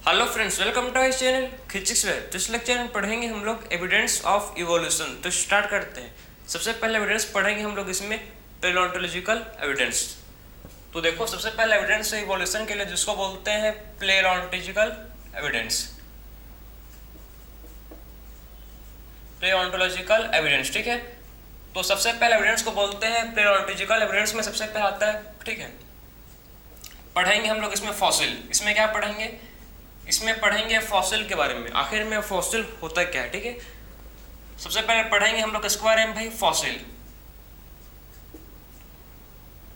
Hello friends, welcome to our channel physics web. तो इस lecture में पढ़ेंगे हम लोग एविडेंस ऑफ इवोल्यूशन। तो स्टार्ट करते हैं। सबसे पहले एविडेंस पढ़ेंगे हम लोग इसमें पैलियोंटोलॉजिकल एविडेंस। तो देखो, सबसे पहले एविडेंस है इवोल्यूशन के लिए जिसको बोलते हैं पैलियोंटोलॉजिकल एविडेंस। पैलियोंटोलॉजिकल एविडेंस, ठीक है। तो सबसे पहले एविडेंस को बोलते हैं पैलियोंटोलॉजिकल एविडेंस में सबसे पहले आता है, ठीक है। पढ़ेंगे हम लोग इसमें फॉसिल। इसमें क्या पढ़ेंगे? इसमें पढ़ेंगे फॉसिल के बारे में। आखिर में फॉसिल होता क्या है, ठीक है। सबसे पहले पढ़ेंगे हम लोग इसके बारे में भाई, फॉसिल।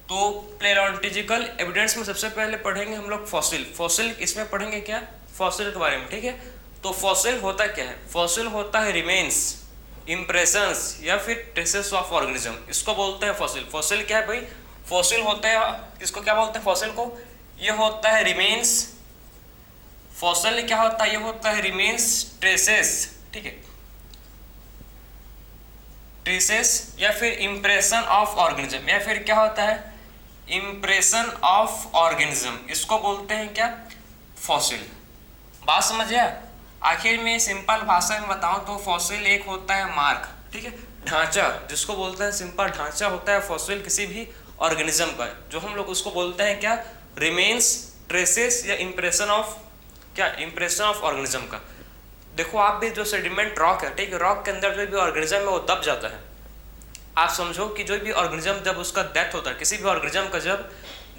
तो पैलियोंटोलॉजिकल एविडेंस में सबसे पहले पढ़ेंगे हम लोग फॉसिल। फॉसिल इसमें पढ़ेंगे क्या? फॉसिल के बारे में, ठीक है। तो फॉसिल होता क्या है? फॉसिल होता है रिमेन्स, इंप्रेशंस या फिर ट्रेसेस ऑफ ऑर्गेनिज्म। इसको बोलते हैं फॉसिल। फॉसिल क्या है भाई? फॉसिल होता है, इसको क्या बोलते हैं फॉसिल को? ये होता है रिमेन्स। फॉसिल क्या होता है? ये होता है रिमेन्स, ट्रेसेस, ठीक है, ट्रेसेस या फिर इंप्रेशन ऑफ ऑर्गेनिज्म, या फिर क्या होता है? Impression of organism. इसको बोलते हैं क्या? फॉसिल। बात समझ आया? आखिर में सिंपल भाषा में बताऊं तो फॉसिल एक होता है मार्क, ठीक है, ढांचा, जिसको बोलते हैं सिंपल ढांचा होता है फॉसिल किसी भी ऑर्गेनिज्म का, जो हम लोग उसको बोलते हैं क्या? रिमेन्स, ट्रेसेस या इंप्रेशन ऑफ क्या? इंप्रेशन ऑफ ऑर्गेनिज्म का। देखो, आप भी जो सेडिमेंट रॉक है, ठीक है, रॉक के अंदर जो भी ऑर्गेनिज्म है वो दब जाता है। आप समझो कि जो भी ऑर्गेनिज्म जब उसका डेथ होता है, किसी भी ऑर्गेनिज्म का जब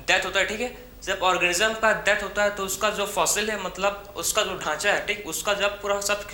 डेथ होता है, ठीक है, जब ऑर्गेनिज्म का डेथ होता है तो उसका जो फॉसिल है, मतलब उसका जो ढांचा है, ठीक, उसका जब पूरा सब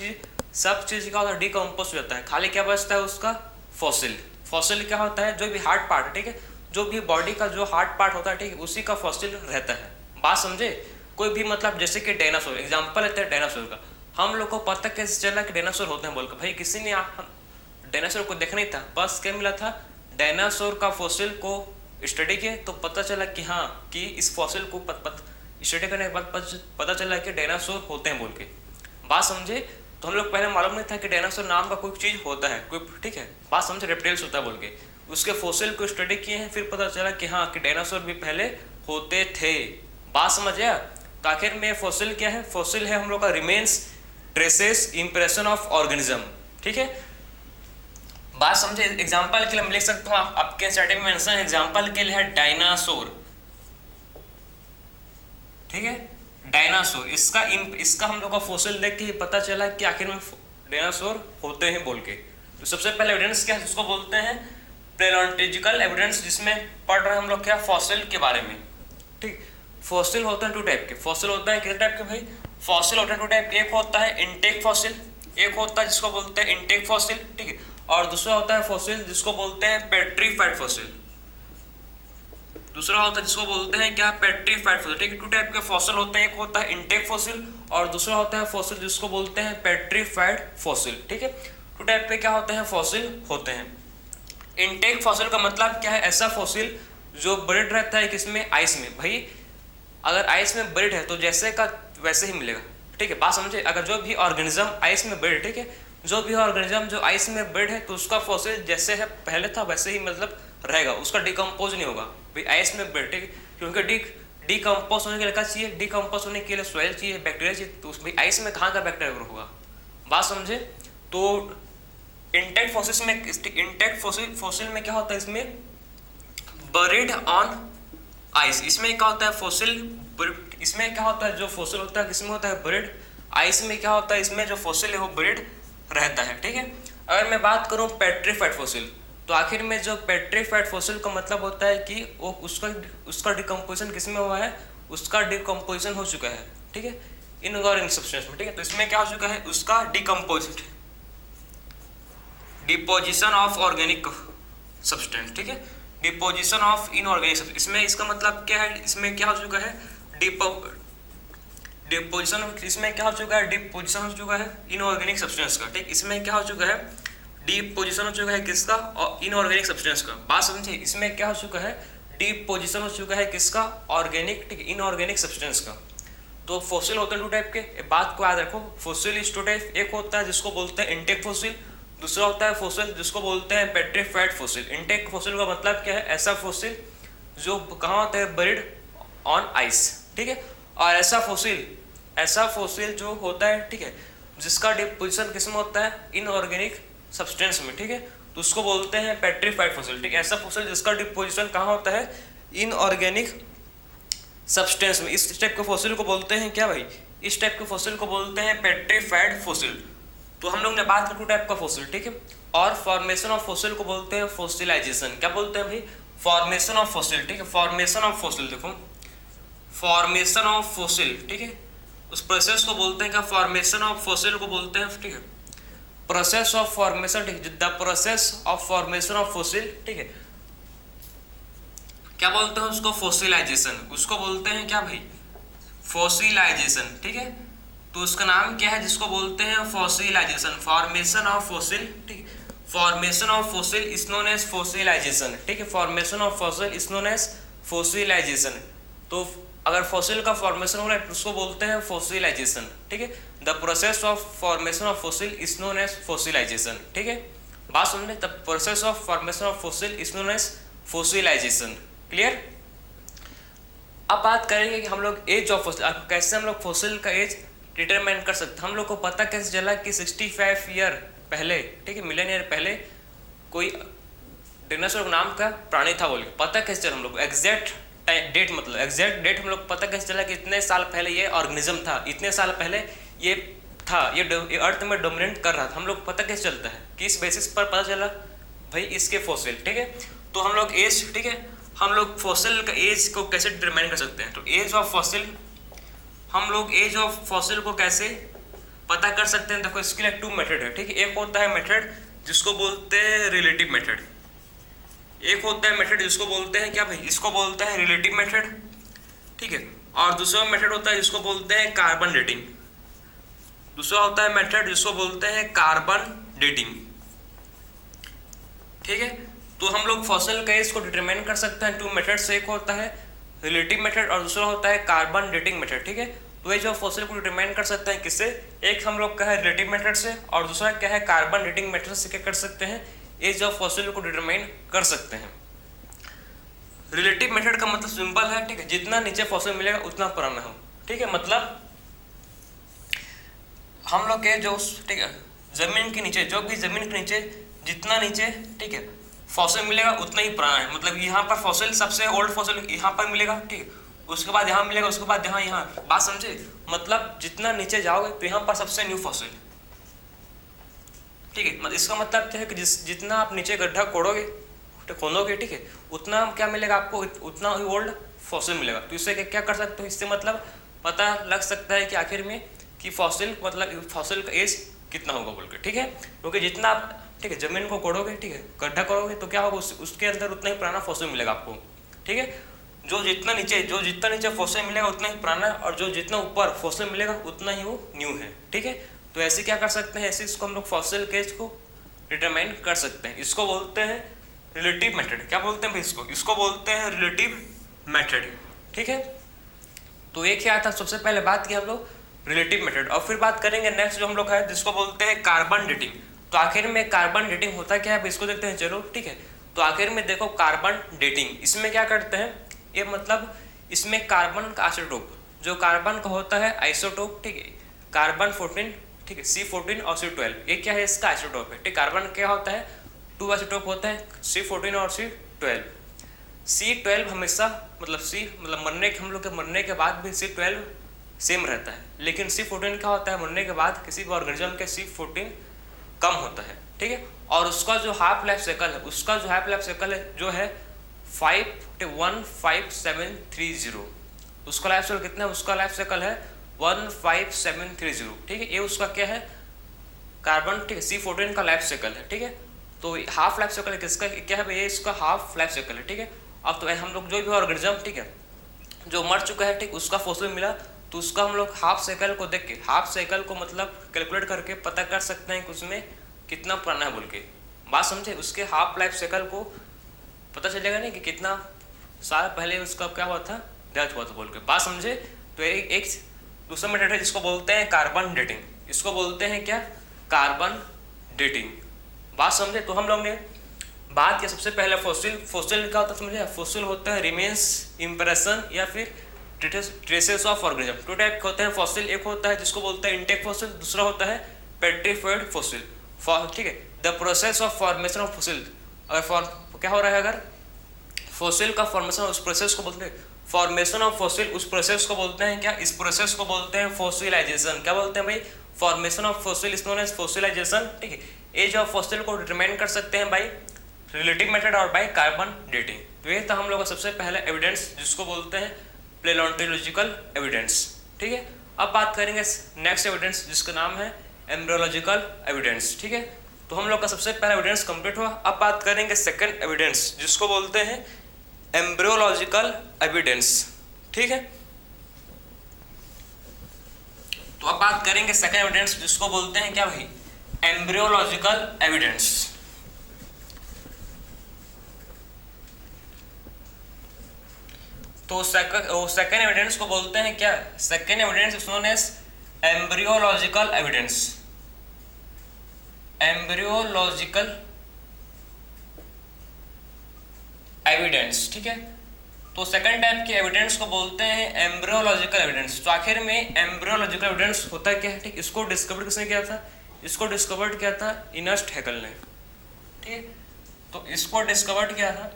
चीज का डिकम्पोज हो जाता है, खाली क्या बचता है? उसका फॉसिल। फॉसिल क्या होता है? जो भी हार्ड पार्ट, ठीक है, जो भी बॉडी का जो हार्ड पार्ट होता है, ठीक है, उसी का फॉसिल रहता है। बात समझे? कोई भी मतलब जैसे कि डायनासोर, एग्जांपल लेते हैं डायनासोर का। हम लोग को पता कैसे चला कि डायनासोर होते हैं बोलकर? भाई किसी ने डायनासोर को देखा नहीं था, बस क्या मिला था? डायनासोर का फॉसिल को स्टडी किए तो पता चला कि हाँ, कि इस फॉसिल को स्टडी करने के बाद पता चला कि डायनासोर होते हैं बोल के। बात समझे? तो हम लोग पहले मालूम नहीं था कि डायनासोर नाम का कोई चीज होता है, कोई, ठीक है। बात समझे? रेप्टाइल्स होता है बोल के। उसके फॉसिल को स्टडी किए हैं, फिर पता चला कि हाँ, कि डायनासोर भी पहले होते थे। बात समझ आया? तो आखिर में फॉसिल क्या है? फॉसिल है हम लोग का remains, traces, impression of organism, ठीक है। बात समझे? एग्जांपल के लिए हम लिख सकता हूँ, आपके स्टडी में मेंशन एग्जांपल के लिए है डायनासोर, ठीक है, डायनासोर। इसका हम लोग का फॉसिल देख के ही पता चला कि आखिर में डायनासोर होते हैं बोल के। तो सबसे पहले एविडेंस क्या है? जिसको बोलते हैं पैलियोंटोलॉजिकल एविडेंस, जिसमें पढ़ रहे हैं हम लोग क्या? फॉसिल के बारे में, ठीक। फॉसिल होते हैं टू टाइप के। फॉसिल होता है कितने टाइप के भाई? फॉसिल होता है टू टाइप के। एक होता है इनटेक फॉसिल, एक होता है जिसको बोलते हैं इनटेक फॉसिल, ठीक है, और दूसरा होता है फॉसिल जिसको बोलते हैं पेट्रीफाइड फॉसिल। दूसरा होता है जिसको बोलते हैं क्या? पेट्रीफाइड फॉसिल, ठीक है। टू टाइप के फॉसिल होते हैं, एक होता है इनटेक फॉसिल और दूसरा होता है फॉसिल जिसको बोलते हैं पेट्रीफाइड फॉसिल, ठीक है। टू टाइप के क्या होते हैं? फॉसिल होते हैं। इनटेक फॉसिल का मतलब क्या है? ऐसा फॉसिल जो बरिड रहता है किसमें? आइस में। भाई अगर आइस में बरिड है तो जैसे का वैसे ही मिलेगा, ठीक है। बात समझे? अगर जो भी ऑर्गेनिज्म आइस में बरिड, ठीक है, जो भी ऑर्गेनिज्म जो आइस में बरिड है तो उसका फॉसिल जैसे है पहले था वैसे ही मतलब रहेगा, उसका डिकम्पोज नहीं होगा। भाई आइस में बरिड, ठीक है, क्योंकि डिकम्पोज होने के लिए क्या चाहिए? डिकम्पोज होने के लिए सॉइल चाहिए, बैक्टीरिया चाहिए। तो भाई आइस में कहाँ का बैक्टीरिया ग्रो होगा? बात समझे? तो इंटेक्ट फॉसिल में क्या होता है? इसमें बरिड ऑन आइस। इसमें क्या होता है? फॉसिल, इसमें क्या होता है? जो फॉसिल होता है किसमें होता है? बरिड। आइस में क्या होता है? इसमें जो फॉसिल है वो बरिड रहता है, ठीक है। अगर मैं बात करूं पेट्रीफाइड फॉसिल, तो आखिर में जो पेट्रीफाइड फॉसिल का मतलब होता है कि वो उसका डिकम्पोजिशन किसमें हुआ है? उसका डिकम्पोजिशन हो चुका है, ठीक है, इनऑर्गेनिक सब्सटेंस में, ठीक है। तो इसमें क्या हो चुका है? उसका डिपोजिशन ऑफ ऑर्गेनिक सब्सटेंस, ठीक है, डिपोजिशन ऑफ इनऑर्गेनिक सब्सटेंस। इसमें इसका मतलब क्या है? इसमें क्या हो चुका है? डिपोजिशन। इसमें क्या हो चुका है? डिपोजिशन हो चुका है इनऑर्गेनिक सब्सटेंस का, ठीक। इसमें क्या हो चुका है? डिपोजिशन हो चुका है किसका? और इनऑर्गेनिक सब्सटेंस का। बात समझे? इसमें क्या हो चुका है? डिपोजिशन हो चुका है किसका? ऑर्गेनिक, ठीक, इनऑर्गेनिक सब्सटेंस का। तो फॉसिल होते हैं टू टाइप के, बात को याद रखो। Fossil is two type. एक होता है जिसको बोलते हैं इंटेक फॉसिल, दूसरा होता है फॉसिल जिसको बोलते हैं पेट्रीफाइड फॉसिल। इंटेक फॉसिल का मतलब क्या है? ऐसा फॉसिल जो कहाँ होता है? बरिड ऑन आइस, ठीक है। और ऐसा फॉसिल ऐसा फॉसिल जो होता है, ठीक है, जिसका डिपोजिशन किसमें होता है, इनऑर्गेनिक सब्सटेंस में, ठीक है, तो उसको बोलते हैं पेट्रीफाइड फॉसिल, ठीक है। ऐसा फॉसिल जिसका डिपोजिशन कहाँ होता है, इनऑर्गेनिक सब्सटेंस में, इस टाइप के फॉसिल को बोलते हैं क्या भाई, इस टाइप के फॉसिल को बोलते हैं पेट्रीफाइड फॉसिल। तो हम लोग ने बात की टू टाइप का फॉसिल, ठीक है। और फॉर्मेशन ऑफ फॉसिल को बोलते हैं फॉसिलाइजेशन। क्या बोलते हैं भाई, फॉर्मेशन ऑफ फॉसिल, ठीक है। फॉर्मेशन ऑफ फॉसिल, देखो फॉर्मेशन ऑफ फॉसिल, ठीक है, उस प्रोसेस को बोलते हैं क्या, फॉर्मेशन ऑफ फॉसिल को बोलते हैं, ठीक है, प्रोसेस ऑफ फॉर्मेशन, ठीक है, the process of formation of fossil, ठीक है। क्या बोलते हैं उसको, फॉसिलाइजेशन, उसको बोलते हैं क्या भाई, फॉसिलाइजेशन, ठीक है। तो उसका नाम क्या है जिसको बोलते हैं फॉसिलाइजेशन, फॉर्मेशन ऑफ फॉसिल, ठीक है, formation of fossil is known as fossilization, ठीक है, formation of fossil is known as fossilization. तो अगर फॉसिल का फॉर्मेशन हो रहा है तो उसको बोलते हैं फॉसिलाइजेशन, ठीक है। The process of formation of fossil is known as fossilization, ठीक है, बात समझे। The process of formation of fossil is known as fossilization, clear. अब बात करेंगे कि हम लोग एज ऑफ फॉसिल, कैसे हम लोग फॉसिल का एज डिटरमाइन कर सकते हैं। हम लोग को पता कैसे चला कि 65 ईयर पहले, ठीक है, मिलियन ईयर पहले कोई डायनासोर नाम का प्राणी था बोल के, पता कैसे चला हम लोग को, एग्जैक्ट डेट, मतलब एग्जैक्ट डेट हम लोग पता कैसे चला कि इतने साल पहले ये ऑर्गेनिज्म था, इतने साल पहले ये था, ये अर्थ में डोमिनेट कर रहा था। हम लोग पता कैसे चलता है, किस बेसिस पर पता चला भाई, इसके फॉसिल, ठीक है। तो हम लोग एज, ठीक है, हम लोग फॉसिल का एज को कैसे डिटरमाइन कर सकते हैं। तो एज ऑफ फॉसिल, हम लोग एज ऑफ फॉसिल को कैसे पता कर सकते हैं, देखो इसके लिए 2 मेथड है, ठीक है। एक होता है मेथड जिसको बोलते हैं रिलेटिव मेथड, एक होता है मेथड जिसको बोलते हैं क्या भाई, इसको बोलते हैं रिलेटिव मेथड, ठीक है। और दूसरा मेथड होता है जिसको बोलते हैं कार्बन डेटिंग, दूसरा होता है मेथड जिसको बोलते हैं कार्बन डेटिंग, ठीक है। तो हम लोग फॉसिल का एज को डिटरमाइन कर सकते हैं 2 मेथड से, एक होता है रिलेटिव मेथड और दूसरा होता है कार्बन डेटिंग मेथड, ठीक है। तो एज ऑफ फॉसिल को डिटरमाइन कर सकते हैं किससे, एक हम लोग का है रिलेटिव मेथड से और दूसरा क्या है कार्बन डेटिंग मेथड से। क्या कर सकते हैं, एज ऑफ फॉसिल को डिटरमाइन कर सकते हैं। रिलेटिव मेथड का मतलब सिंपल है, ठीक है, जितना नीचे फॉसिल मिलेगा उतना पुराना हो, ठीक है। मतलब हम लोग के जो, ठीक है, जमीन के नीचे, जो भी जमीन के नीचे जितना नीचे, ठीक है, फॉसिल मिलेगा उतना ही पुराना है। मतलब यहाँ पर फॉसिल सबसे ओल्ड फॉसिल यहाँ पर मिलेगा, ठीक, उसके बाद यहाँ मिलेगा, उसके बाद यहाँ, बात समझे। मतलब जितना नीचे जाओगे तो यहाँ पर सबसे न्यू फॉसिल, ठीक है। इसका मतलब क्या है कि जितना आप नीचे गड्ढा खोदोगे, ठीक है, उतना क्या मिलेगा आपको, उतना ही ओल्ड फॉसिल मिलेगा। तो इससे क्या कर सकते हो, इससे मतलब पता लग सकता है कि आखिर में कि फॉसिल, मतलब फॉसिल का एज कितना होगा बोल के, ठीक है। क्योंकि जितना आप, ठीक है, जमीन को कोड़ोगे, ठीक है, गड्ढा करोगे तो क्या होगा, उसके अंदर उतना ही पुराना फॉसिल मिलेगा आपको, ठीक है। जो जितना नीचे फॉसिल मिलेगा उतना ही पुराना, और जो जितना ऊपर फॉसिल मिलेगा उतना ही वो न्यू है, ठीक है। तो ऐसे क्या कर सकते हैं, ऐसे इसको हम लोग फॉसिल के एज को डिटरमाइन कर सकते हैं। इसको बोलते हैं रिलेटिव मेथड। क्या बोलते हैं भाई इसको बोलते हैं रिलेटिव मेथड, ठीक है। तो ये क्या था, सबसे पहले बात की हम लोग रिलेटिव मेथड, और फिर बात करेंगे नेक्स्ट जो हम लोग है जिसको बोलते हैं कार्बन डेटिंग। तो आखिर में कार्बन डेटिंग होता क्या है इसको देखते हैं, चलो, ठीक है। तो आखिर में देखो कार्बन डेटिंग, इसमें क्या करते हैं, ये मतलब इसमें कार्बन का आइसोटोप, जो कार्बन का होता है आइसोटोप, ठीक है, कार्बन 14, ठीक है, C14 और C12, ये क्या है इसका आइसोटोप है, ठीक। कार्बन क्या होता है, 2 आइसोटोप होता है, C14 और C12। C12 हमेशा मतलब मरने के, हम लोग के मरने के बाद भी C12 सेम रहता है, लेकिन C14 क्या होता है, मरने के बाद किसी भी ऑर्गेनिज्म के C14 कम होता है, ठीक है। और उसका जो हाफ लाइफ साइकिल है, जो है 15730, उसका लाइफ साइकिल कितना है, उसका लाइफ साइकिल है 15730, ठीक है। ये उसका क्या है, कार्बन, ठीक है, C14 का लाइफ साइकिल है, ठीक है। तो हाफ लाइफ साइकिल किसका क्या है, ये इसका हाफ लाइफ साइकिल है, ठीक है। अब तो हम लोग जो भी ऑर्गेनिज्म, ठीक है, जो मर चुका है, ठीक, उसका फॉसिल मिला तो उसका हम लोग हाफ साइकिल को देख के, हाफ साइकिल को मतलब कैलकुलेट करके पता कर सकते हैं कि उसमें कितना पुराना है बोल के, बात समझे। उसके हाफ लाइफ साइकिल को पता चलेगा नहीं कि कितना साल पहले उसका क्या हुआ था, डेथ हुआ था बोल के, बात समझे। तो एक दूसरा मेथड है जिसको बोलते हैं कार्बन डेटिंग, इसको बोलते हैं क्या, कार्बन डेटिंग, बात समझे। तो हम लोग ने बात किया सबसे पहले फॉसिल क्या होता है समझे, फॉसिल होता है रिमेन्स, इम्प्रेशन या फिर traces of organism. Two type होते हैं फॉसिल, एक होता है जिसको बोलते हैं इंटेक्ट फॉसिल, दूसरा होता है पेट्रीफाइड फॉसिल। ठीक है, the process of formation of fossil, अगर क्या हो रहा है, अगर फॉसिल का फॉर्मेशन, उस प्रोसेस को बोलते हैं फॉर्मेशन ऑफ फॉसिल, उस प्रोसेस को बोलते हैं क्या, इस प्रोसेस को बोलते हैं फॉसिलाइजेशन। क्या बोलते हैं भाई, formation of fossil is known as fossilization. ठीक है, एज ऑफ फॉसिल को डिटरमाइन कर सकते हैं बाय रिलेटिव मेथड और बाय कार्बन डेटिंग। तो ये था हम लोग का सबसे पहला एविडेंस जिसको बोलते हैं पैलियोंटोलॉजिकल एविडेंस। ठीक है, अब बात करेंगे नेक्स्ट एविडेंस जिसका नाम है एम्ब्रियोलॉजिकल एविडेंस। ठीक है, तो हम लोग का सबसे पहला एविडेंस कंप्लीट हुआ। अब बात करेंगे सेकंड एविडेंस जिसको बोलते हैं एम्ब्रियोलॉजिकल एविडेंस। ठीक है, तो अब बात करेंगे सेकंड एविडेंस जिसको बोलते हैं क्या भाई, एम्ब्रियोलॉजिकल एविडेंस। तो सेकंड एविडेंस को बोलते हैं क्या, second evidence is known as embryological evidence. Embryological evidence. ठीक है, तो सेकंड टाइप के एविडेंस को बोलते हैं एम्ब्रियोलॉजिकल एविडेंस। तो आखिर में एम्ब्रियोलॉजिकल एविडेंस होता क्या है, ठीक, इसको डिस्कवर किसने किया था, इसको डिस्कवर्ड किया था इर्नेस्ट हैकेल ने। ठीक है, तो इसको डिस्कवर्ड किया था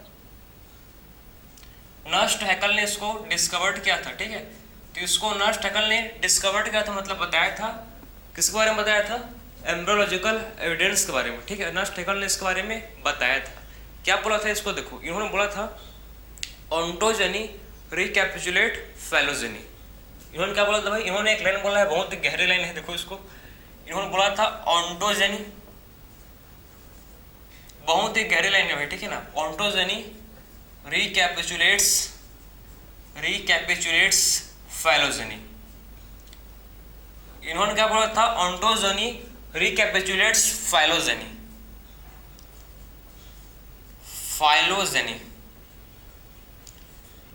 इर्नेस्ट हैकेल ने, इसको डिस्कवर्ड किया था। ठीक है, तो इसको इर्नेस्ट हैकेल ने डिस्कवर्ड किया था, मतलब बताया था, किसके बारे में बताया था, एम्ब्रियोलॉजिकल एविडेंस के बारे में। ठीक है, इर्नेस्ट हैकेल ने इसके बारे में बताया था। क्या बोला था इसको, देखो इन्होंने बोला था ओंटोजेनी रिकैपिचुलेट फेलोजेनी। इन्होंने क्या बोला था भाई, इन्होंने एक लाइन बोला है, बहुत ही गहरी लाइन है, देखो इसको। इन्होंने बोला था ओंटोजेनी, बहुत ही गहरी लाइन है भाई, ठीक है ना। ओंटोजेनी रिकैपिचुलेट्स फेलोजेनी। इन्होंने क्या बोला था, ओंटोजेनी रिकैपिचुलेट्स फाइलोजेनी।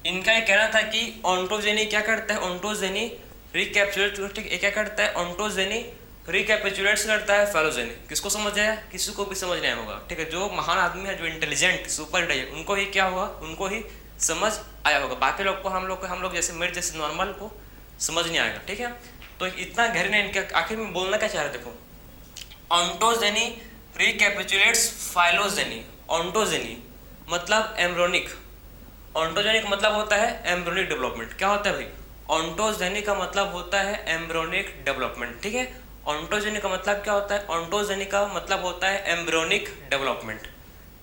इनका ये कहना था कि ओंटोजेनी क्या करता है, ओंटोजेनी रिकैपिचुलेट, ठीक है, क्या करता है, ओंटोजेनी रिकैपिचुलेट्स करता है फेलोजेनी। किसको समझ आया, किसी को भी समझ नहीं होगा। ठीक है, जो महान आदमी है, जो इंटेलिजेंट सुपर इंटेलिजेंट, उनको ही क्या हुआ, उनको ही समझ आया होगा। बाकी लोग को, हम लोग जैसे मेरे जैसे नॉर्मल को समझ नहीं आएगा। ठीक है, तो इतना गहरे नहीं, इनके आखिर में बोलना क्या चाह रहे, देखो ओंटोजेनी रिकैपिचुलेट्स फाइलोजेनी। ओंटोजेनी मतलब एम्ब्रियोनिक, ओंटोजेनी का मतलब होता है एम्ब्रियोनिक डेवलपमेंट। क्या होता है भाई, ओंटोजेनी का मतलब होता है एम्ब्रियोनिक डेवलपमेंट। ठीक है, ओंटोजेनी का मतलब क्या होता है, ओंटोजेनी का मतलब होता है एम्ब्रियोनिक डेवलपमेंट।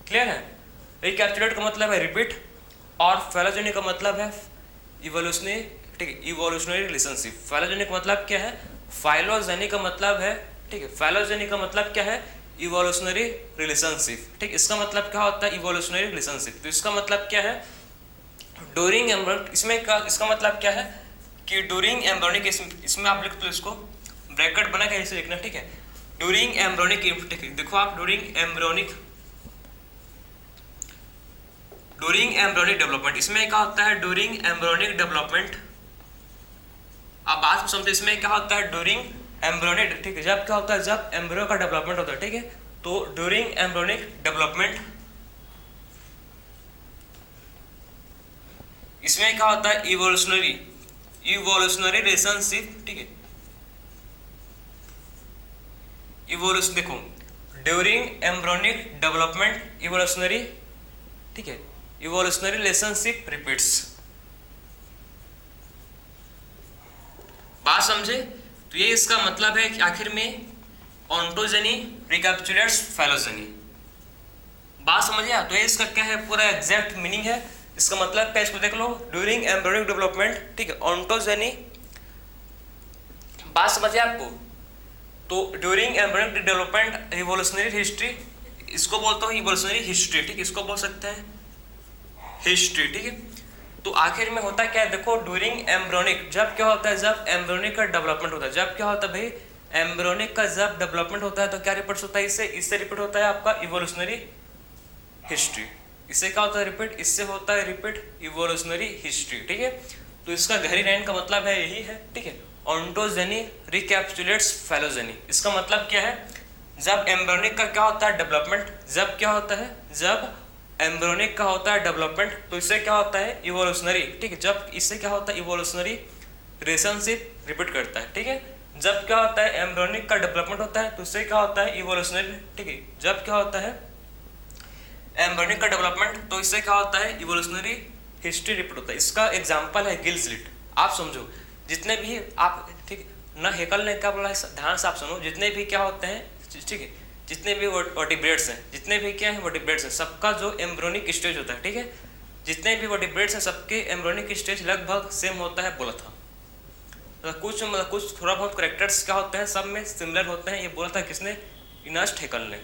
क्लियर है, रिकैपिचुलेट का मतलब है रिपीट, और फेलोजेनी का मतलब है इवोल्यूशनरी। ठीक है, इवोल्यूशनरी रिलेशनशिप। फेलोजेनी का मतलब क्या है, फाइलोजेनी का मतलब है, ठीक है, फाइलोजेनी का मतलब क्या है, इवोल्यूशनरी रिलेशनशिप। ठीक, इसका मतलब क्या होता है, इवोल्यूशनरी रिलेशनशिप। तो इसका मतलब क्या है, ड्यूरिंग एम्ब्रियोनिक, इसका मतलब क्या है कि ड्यूरिंग एम्ब्रियोनिक, इसमें आप लिख दो, इसको ब्रैकेट बना के ऐसे लिखना। ठीक है, ड्यूरिंग एम्ब्रियोनिक, ठीक है, देखो आप ड्यूरिंग एम्ब्रियोनिक डेवलपमेंट, इसमें क्या होता है, ड्यूरिंग एम्ब्रियोनिक डेवलपमेंट। आप बात को समझो, इसमें क्या होता है, ड्यूरिंग एम्ब्रियोनिक, ठीक है, जब क्या होता है, जब एम्ब्रियो का डेवलपमेंट होता है। ठीक है, तो ड्यूरिंग एम्ब्रियोनिक डेवलपमेंट, इसमें क्या होता है, इवोल्यूशनरी रिलेशनशिप। ठीक है, इवोल्यूशन, देखो ड्यूरिंग एम्ब्रियोनिक डेवलपमेंट इवोल्यूशनरी, ठीक है, इवोल्यूशनरी रिलेशनशिप रिपीट्स। बात समझे, तो ये इसका मतलब है कि आखिर में ओंटोजेनी रिकैपिचुलेट्स फेलोजेनी। बात समझ आया, तो ये इसका क्या है, पूरा एग्जैक्ट मीनिंग है। इसका मतलब क्या, इसको देख लो, ड्यूरिंग एम्ब्रियोनिक डेवलपमेंट, ठीक है, ओंटोजेनी। बात समझ आया आपको, तो during embryonic development evolutionary history, इसको बोलता हूँ इवोल्यूशनरी हिस्ट्री। ठीक, इसको बोल सकते हैं हिस्ट्री। ठीक है, तो आखिर में होता क्या है, देखो ड्यूरिंग एम्ब्रियोनिक, जब क्या होता है, जब एम्ब्रियोनिक का डेवलपमेंट होता है, जब क्या होता है भाई, एम्ब्रियोनिक का जब डेवलपमेंट होता है तो क्या रिपीट होता है, इससे रिपीट होता है आपका इवोल्यूशनरी हिस्ट्री। इससे क्या होता है रिपीट, इससे होता है रिपीट इवोल्यूशनरी हिस्ट्री। ठीक है, तो इसका गहरी लाइन का मतलब है यही है। ठीक है, ओंटोजेनी रिकैपिचुलेट्स फेलोजेनी, इसका मतलब क्या है, जब एम्ब्रियोनिक का क्या होता है डेवलपमेंट, जब क्या होता है, जब एम्ब्रियोनिक का होता है डेवलपमेंट, तो इससे क्या होता है इवोल्यूशनरी, ठीक है। जब इससे क्या होता है इवोल्यूशनरी रिलेशनशिप रिपीट करता है, ठीक है। जब क्या होता है एम्ब्रियोनिक का डेवलपमेंट होता है तो इससे क्या होता है इवोल्यूशनरी, ठीक है। जब क्या होता है एम्ब्रियोनिक का डेवलपमेंट तो इससे क्या होता है इवोल्यूशनरी हिस्ट्री रिपीट होता है। इसका एग्जांपल है गिल स्लिट। आप समझो जितने भी आप, ठीक ना, हेकल ने क्या बोला है, ध्यान से आप सुनो, जितने भी क्या होते हैं, ठीक है, जितने भी वर्टिब्रेट्स हैं, जितने भी क्या है वर्टिब्रेट्स हैं, सबका जो एम्ब्रियोनिक स्टेज होता है, ठीक है, जितने भी वर्टिब्रेट्स हैं सबके एम्ब्रियोनिक स्टेज लगभग सेम होता है बोला था। कुछ थोड़ा बहुत करेक्टर्स क्या होते हैं सब में सिमिलर होते हैं, ये बोला था किसने, इनस्ट हेकल ने।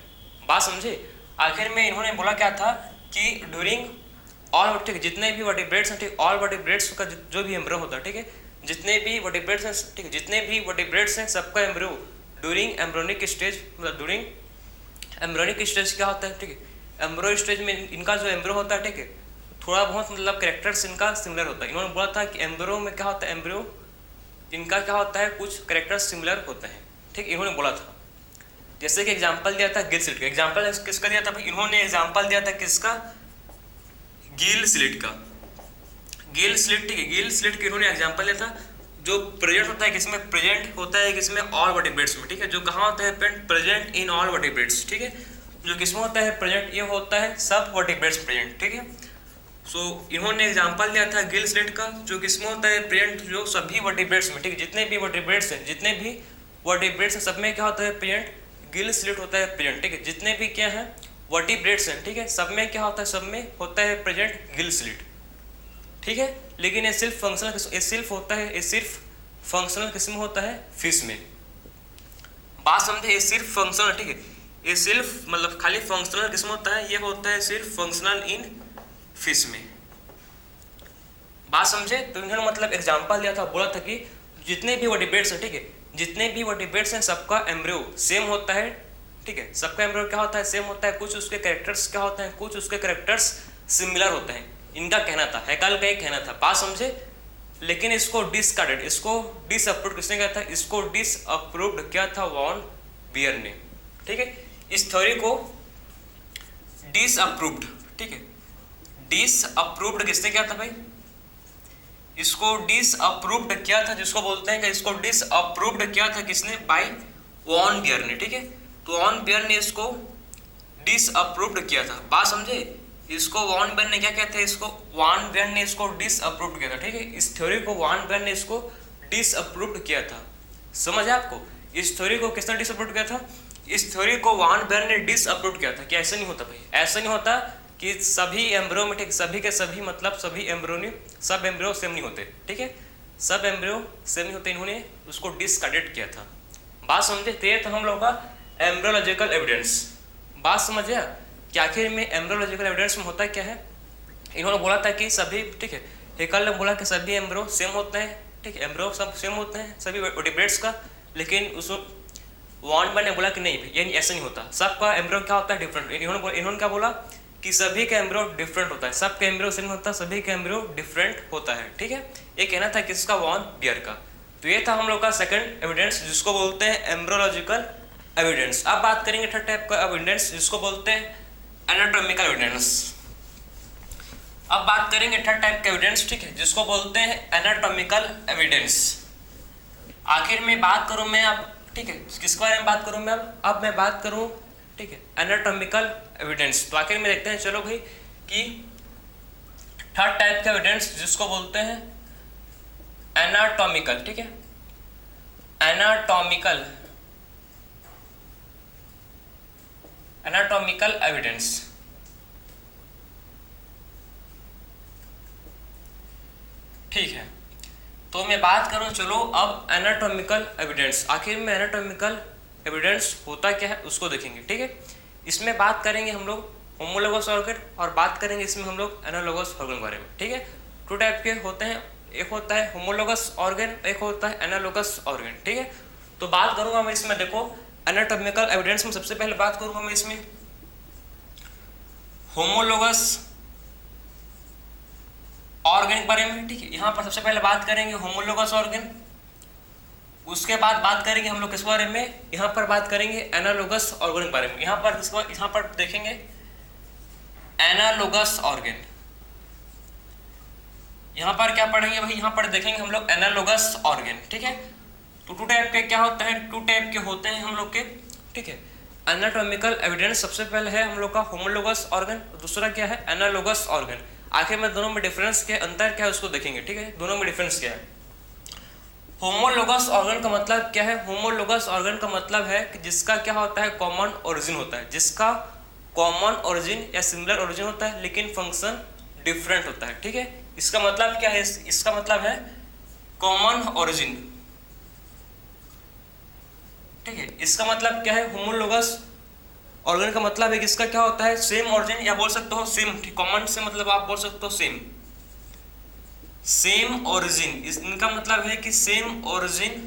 बात समझे। आखिर में इन्होंने बोला क्या था कि ड्यूरिंग ऑल, ठीक, जितने भी वर्टिब्रेट्स हैं, ठीक, ऑल वर्टिब्रेट्स का जो भी एम्ब्रियो होता है, ठीक है, जितने भी वर्टिब्रेट्स हैं, ठीक है, जितने भी वर्टिब्रेट्स हैं सबका एम्ब्रियो ड्यूरिंग एम्ब्रियोनिक स्टेज, मतलब ड्यूरिंग एम्ब्रियोनिक स्टेज क्या होता है, ठीक है, एम्ब्रियो स्टेज में इनका जो एम्ब्रियो होता है, ठीक है, थोड़ा बहुत मतलब कैरेक्टर्स इनका सिमिलर होता है। इन्होंने बोला था कि एम्ब्रियो में क्या होता है, एम्ब्रियो इनका क्या होता है कुछ कैरेक्टर्स सिमिलर होते हैं, ठीक, इन्होंने बोला था। जैसे कि एग्जांपल दिया था गिल स्लिट का। एग्जांपल किसका दिया था भाई, इन्होंने एग्जांपल दिया था किसका, गिल स्लिट का। गिल स्लिट, ठीक है, गिल स्लिट के इन्होंने एग्जांपल दिया था जो प्रेजेंट होता है किसमें, प्रेजेंट होता है किसमें, ऑल वर्टिब्रेट्स में, ठीक है, जो कहाँ होता है प्रेजेंट इन ऑल वर्टिब्रेट्स, ठीक है, जो किसमें होता है प्रेजेंट, ये होता है सब वर्टिब्रेट्स प्रेजेंट, ठीक है। सो इन्होंने एग्जांपल दिया था गिल स्लिट का, जो किसमें होता है प्रेजेंट, जो सभी वर्टिब्रेट्स में, ठीक है, जितने भी वर्टिब्रेट्स हैं, जितने भी वर्टिब्रेट्स हैं सब में क्या होता है प्रेजेंट, गिल स्लिट होता है प्रेजेंट, ठीक है, जितने भी क्या है वर्टिब्रेट्स हैं, ठीक है, सब में क्या होता है, सब में होता है प्रेजेंट गिल स्लिट, ठीक है। लेकिन ये सिर्फ फंक्शनल, ये सिर्फ होता है, ये सिर्फ फंक्शनल किस्म होता है फिश में। बात समझे, ये सिर्फ फंक्शनल, ठीक है, ये सिर्फ मतलब खाली फंक्शनल किस्म होता है, ये होता है सिर्फ फंक्शनल इन फिश में। बात समझे। तो इन्होंने मतलब एग्जांपल दिया था, बोला था कि जितने भी वर्टिब्रेट्स हैं, ठीक है, जितने भी वर्टिब्रेट्स हैं सबका एम्ब्रियो सेम होता है, ठीक है, सबका एम्ब्रियो क्या होता है सेम होता है, कुछ उसके कैरेक्टर्स क्या होते हैं, कुछ उसके कैरेक्टर्स सिमिलर होते हैं, इनका कहना था, हैकल का एक कहना था। बात समझे। लेकिन इसको डिसकार्डेड, इसको डिसअप्रूव्ड किसने किया था, इसको डिसअप्रूव्ड किया था वॉन बियर ने, ठीक है, इस थ्योरी को डिसअप्रूव्ड, ठीक है, डिसअप्रूव्ड किसने किया था भाई, इसको डिसअप्रूव्ड किया था, जिसको बोलते हैं कि इसको डिसअप्रूव्ड किया था किसने, बाय वॉन बियर ने, ठीक है। तो वॉन बियर ने इसको डिसअप्रूव्ड किया था। बात समझे। इसको वॉन बियर ने क्या किया था, इसको वॉन बियर ने इसको डिसअप्रूव्ड किया था, ठीक है, इस थ्योरी को वॉन बियर ने इसको डिसअप्रूव्ड किया था। समझ है आपको। इस थ्योरी को किसने डिसअप्रूव्ड किया था, इस थ्योरी को वॉन बियर ने डिसअप्रूव्ड किया था। कि ऐसा नहीं होता भाई, ऐसा नहीं होता कि सभी एम्ब्रियो में, ठीक, सभी के सभी मतलब सभी एम्ब्रियो, सब एम्ब्रियो सेम नहीं होते, ठीक है, सब एम्ब्रियो सेम नहीं होते, इन्होंने उसको डिसकार्डेड किया था। बात समझे। तो ये था हम लोग का एम्ब्रियोलॉजिकल एविडेंस। बात समझे कि आखिर में एम्ब्रियोलॉजिकल एविडेंस में होता क्या है। इन्होंने बोला था कि सभी, ठीक है, हेकल ने बोला कि सभी एम्ब्रियो सेम होते हैं, ठीक है, एम्ब्रियो सब सेम होते हैं सभी वर्टिब्रेट्स का। लेकिन उस वॉन बियर ने बोला कि नहीं भाई, ये ऐसा नहीं होता, सबका एम्ब्रियो क्या होता है डिफरेंट। इन्होंने क्या बोला कि सभी का एम्ब्रियो डिफरेंट होता है, सबका एम्ब्रियो सेम होता है, सभी का एम्ब्रियो डिफरेंट होता है, ठीक है। ये कहना था किसका, वॉन बियर का। तो ये था हम लोग का सेकंड एविडेंस, जिसको बोलते हैं एम्ब्रियोलॉजिकल एविडेंस। अब बात करेंगे थर्ड टाइप का एविडेंस, जिसको बोलते हैं एनाटॉमिकल एविडेंस। अब बात करेंगे थर्ड टाइप का एविडेंस, ठीक है, जिसको बोलते हैं एनाटॉमिकल एविडेंस। आखिर में बात करूं मैं अब, ठीक है, किसके बारे में बात करूं मैं अब मैं बात करूं, ठीक है, एनाटॉमिकल एविडेंस। तो आखिर में देखते हैं चलो भाई कि थर्ड टाइप का एविडेंस जिसको बोलते हैं एनाटॉमिकल, ठीक है, एनाटॉमिकल एविडेंस। ठीक है, तो मैं बात करूं चलो अब एनाटॉमिकल एविडेंस। आखिर में एनाटॉमिकल एविडेंस होता क्या है उसको देखेंगे, ठीक है। इसमें बात करेंगे हम लोग होमोलोगस ऑर्गन और बात करेंगे इसमें हम लोग एनालोगस ऑर्गन के बारे में, ठीक है। टू टाइप के होते हैं, एक होता है होमोलोगस ऑर्गन, एक होता है एनालोगस ऑर्गन, ठीक है। तो बात करूंगा मैं इसमें, देखो एनाटॉमिकल एविडेंस में सबसे पहले बात करूंगा मैं इसमें होमोलोगस ऑर्गन के बारे में, ठीक है। यहाँ पर सबसे पहले बात करेंगे होमोलोगस ऑर्गन, उसके बाद बात करेंगे हम लोग किस बारे में, यहाँ पर बात करेंगे एनालोगस ऑर्गन के बारे में। यहाँ पर देखेंगे एनालोगस ऑर्गन। यहां पर क्या पढ़ेंगे भाई, यहां पर देखेंगे हम लोग एनालोगस ऑर्गन, ठीक है। तो टू टाइप के क्या होता है, टू टाइप के होते हैं हम लोग के, ठीक है। एनाटॉमिकल एविडेंस सबसे पहले है हम लोग का होमोलोगस ऑर्गन, दूसरा क्या है एनालोगस ऑर्गन। आखिर में दोनों में डिफरेंस क्या है, अंतर क्या है उसको देखेंगे, ठीक है। दोनों में डिफरेंस क्या है। होमोलोगस ऑर्गन का मतलब क्या है, होमोलोगस ऑर्गन का मतलब है कि जिसका क्या होता है कॉमन ओरिजिन होता है, जिसका कॉमन ओरिजिन या सिमिलर ओरिजिन होता है लेकिन फंक्शन डिफरेंट होता है, ठीक है। इसका मतलब क्या है, इसका मतलब है कॉमन ओरिजिन, ठीक है। इसका मतलब क्या है, होमोलोगस ऑर्गन का मतलब है कि इसका क्या होता है सेम ओरिजिन, या बोल सकते हो सेम, कॉमन से मतलब आप बोल सकते हो सेम, सेम ओरिजिन। इनका मतलब है कि same origin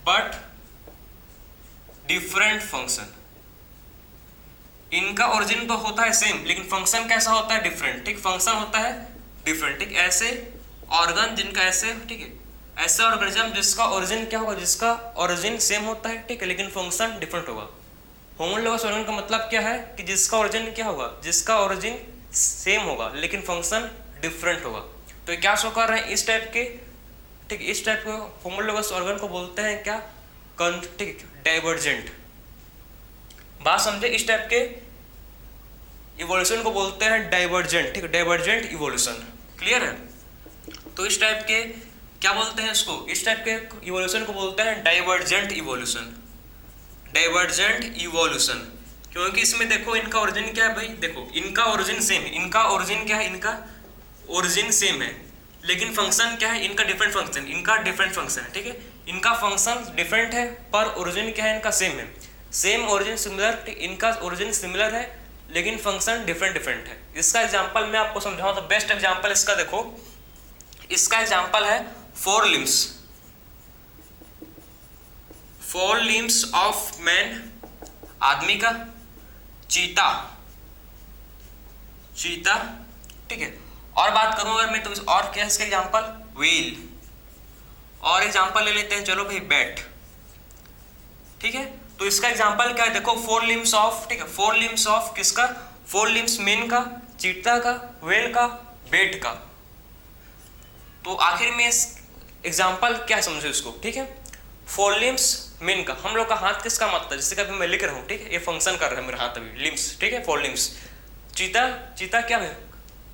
but different function. इनका ओरिजिन तो होता है सेम लेकिन फंक्शन कैसा होता है डिफरेंट, ठीक। फंक्शन होता है डिफरेंट, ठीक। ऐसे ऑर्गन जिनका ऐसे, ठीक है, ऐसा ऑर्गेनिज्म जिसका ओरिजिन क्या होगा, जिसका ओरिजिन सेम होता है, ठीक है, लेकिन फंक्शन डिफरेंट होगा। होमोलोगस ऑर्गन का मतलब क्या है कि जिसका ओरिजिन क्या होगा, जिसका ओरिजिन सेम होगा लेकिन फंक्शन डिफरेंट होगा। तो क्या शो कर रहे हैं इस टाइप के, ठीक, इस टाइप के होमोलोगस ऑर्गन को बोलते हैं क्या, ठीक, डाइवर्जेंट। बात समझे, इस टाइप के इवोल्यूशन को बोलते हैं डाइवर्जेंट, ठीक, डाइवर्जेंट इवोल्यूशन। क्लियर है। तो इस टाइप के क्या बोलते हैं इसको, इस टाइप के इवोल्यूशन को बोलते हैं डाइवर्जेंट इवोल्यूशन, डाइवर्जेंट इवोल्यूशन। क्योंकि इसमें देखो इनका ओरिजिन क्या है भाई, देखो इनका ओरिजिन सेम है, इनका ओरिजिन क्या है, इनका ओरिजिन सेम है लेकिन फंक्शन क्या है, इनका डिफरेंट फंक्शन, इनका डिफरेंट फंक्शन है, ठीक है। इनका फंक्शन डिफरेंट है पर ओरिजिन क्या है, इनका सेम है, सेम ओरिजिन सिमिलर, इनका ओरिजिन सिमिलर है लेकिन फंक्शन डिफरेंट डिफरेंट है। इसका एग्जांपल मैं आपको समझाऊं तो बेस्ट एग्जांपल इसका देखो, इसका एग्जांपल है four limbs, four limbs of man, आदमी का, चीता, चीता, ठीक है। और बात करूं अगर मैं तो और क्या है इसका एग्जांपल, व्हेल। और एग्जांपल ले लेते हैं चलो भाई बैट, ठीक है। तो इसका एग्जांपल क्या है, देखो फोर लिम्स ऑफ, ठीक है, फोर लिम्स ऑफ किसका, फोर लिम्स मैन का, चीता का, व्हेल का, बैट का। तो आखिर में एग्जाम्पल क्या समझो इसको, ठीक है। फोर लिम्स मैन का, हम लोग का हाथ किसका मतलब, जैसे कि अभी मैं लिख रहा हूँ, ठीक है, ये फंक्शन कर रहा है मेरा हाथ अभी, लिम्स, ठीक है, फोर लिम्स। चीता, चीता क्या है,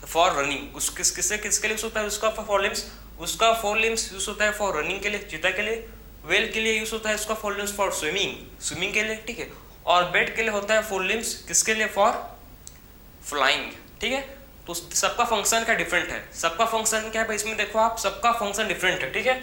फॉर रनिंग, उस किससे किसके लिए यूज होता है उसका फोर लिम्स, उसका फोर लिम्स यूज होता है फॉर रनिंग के लिए, चीता के लिए। व्हेल के लिए यूज होता है उसका four limbs for swimming, swimming के लिए, ठीक है। और बैट के लिए होता है फोर लिम्स किसके लिए, फॉर फ्लाइंग, ठीक है। तो सबका फंक्शन क्या डिफरेंट है, सबका फंक्शन क्या है भाई, इसमें देखो आप सबका फंक्शन डिफरेंट है, ठीक है।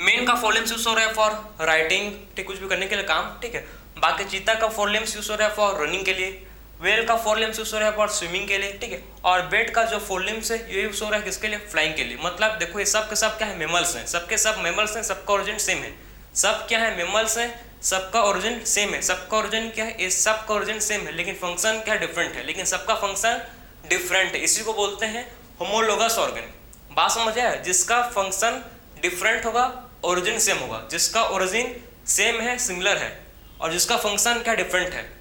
मेन का फोर लिम्स यूज हो रहा है फॉर राइटिंग, ठीक, कुछ भी करने के लिए काम, ठीक है। बाकी चीता का फोर लिम्स यूज हो रहा है फॉर रनिंग के लिए, व्हेल का फोर लिम्स यूज हो रहा है फॉर स्विमिंग के लिए, ठीक है। और बैट का जो फोर लिम्स है ये यूज हो रहा है किसके लिए, फ्लाइंग के लिए। मतलब देखो ये सब के सब क्या है, मेमल्स हैं, सबके सब मेमल्स हैं, सबका ओरिजिन सेम है, सब क्या है मेमल्स हैं, सबका ओरिजिन सेम है, सबका ओरिजिन क्या है, ये सबका ओरिजिन सेम है लेकिन फंक्शन क्या डिफरेंट है, लेकिन सबका फंक्शन डिफरेंट है। इसी को बोलते हैं होमोलोगस ऑर्गन। बात समझ आया, जिसका फंक्शन डिफरेंट होगा, ओरिजिन सेम होगा, जिसका ओरिजिन सेम है, सिमिलर है, और जिसका फंक्शन क्या डिफरेंट है।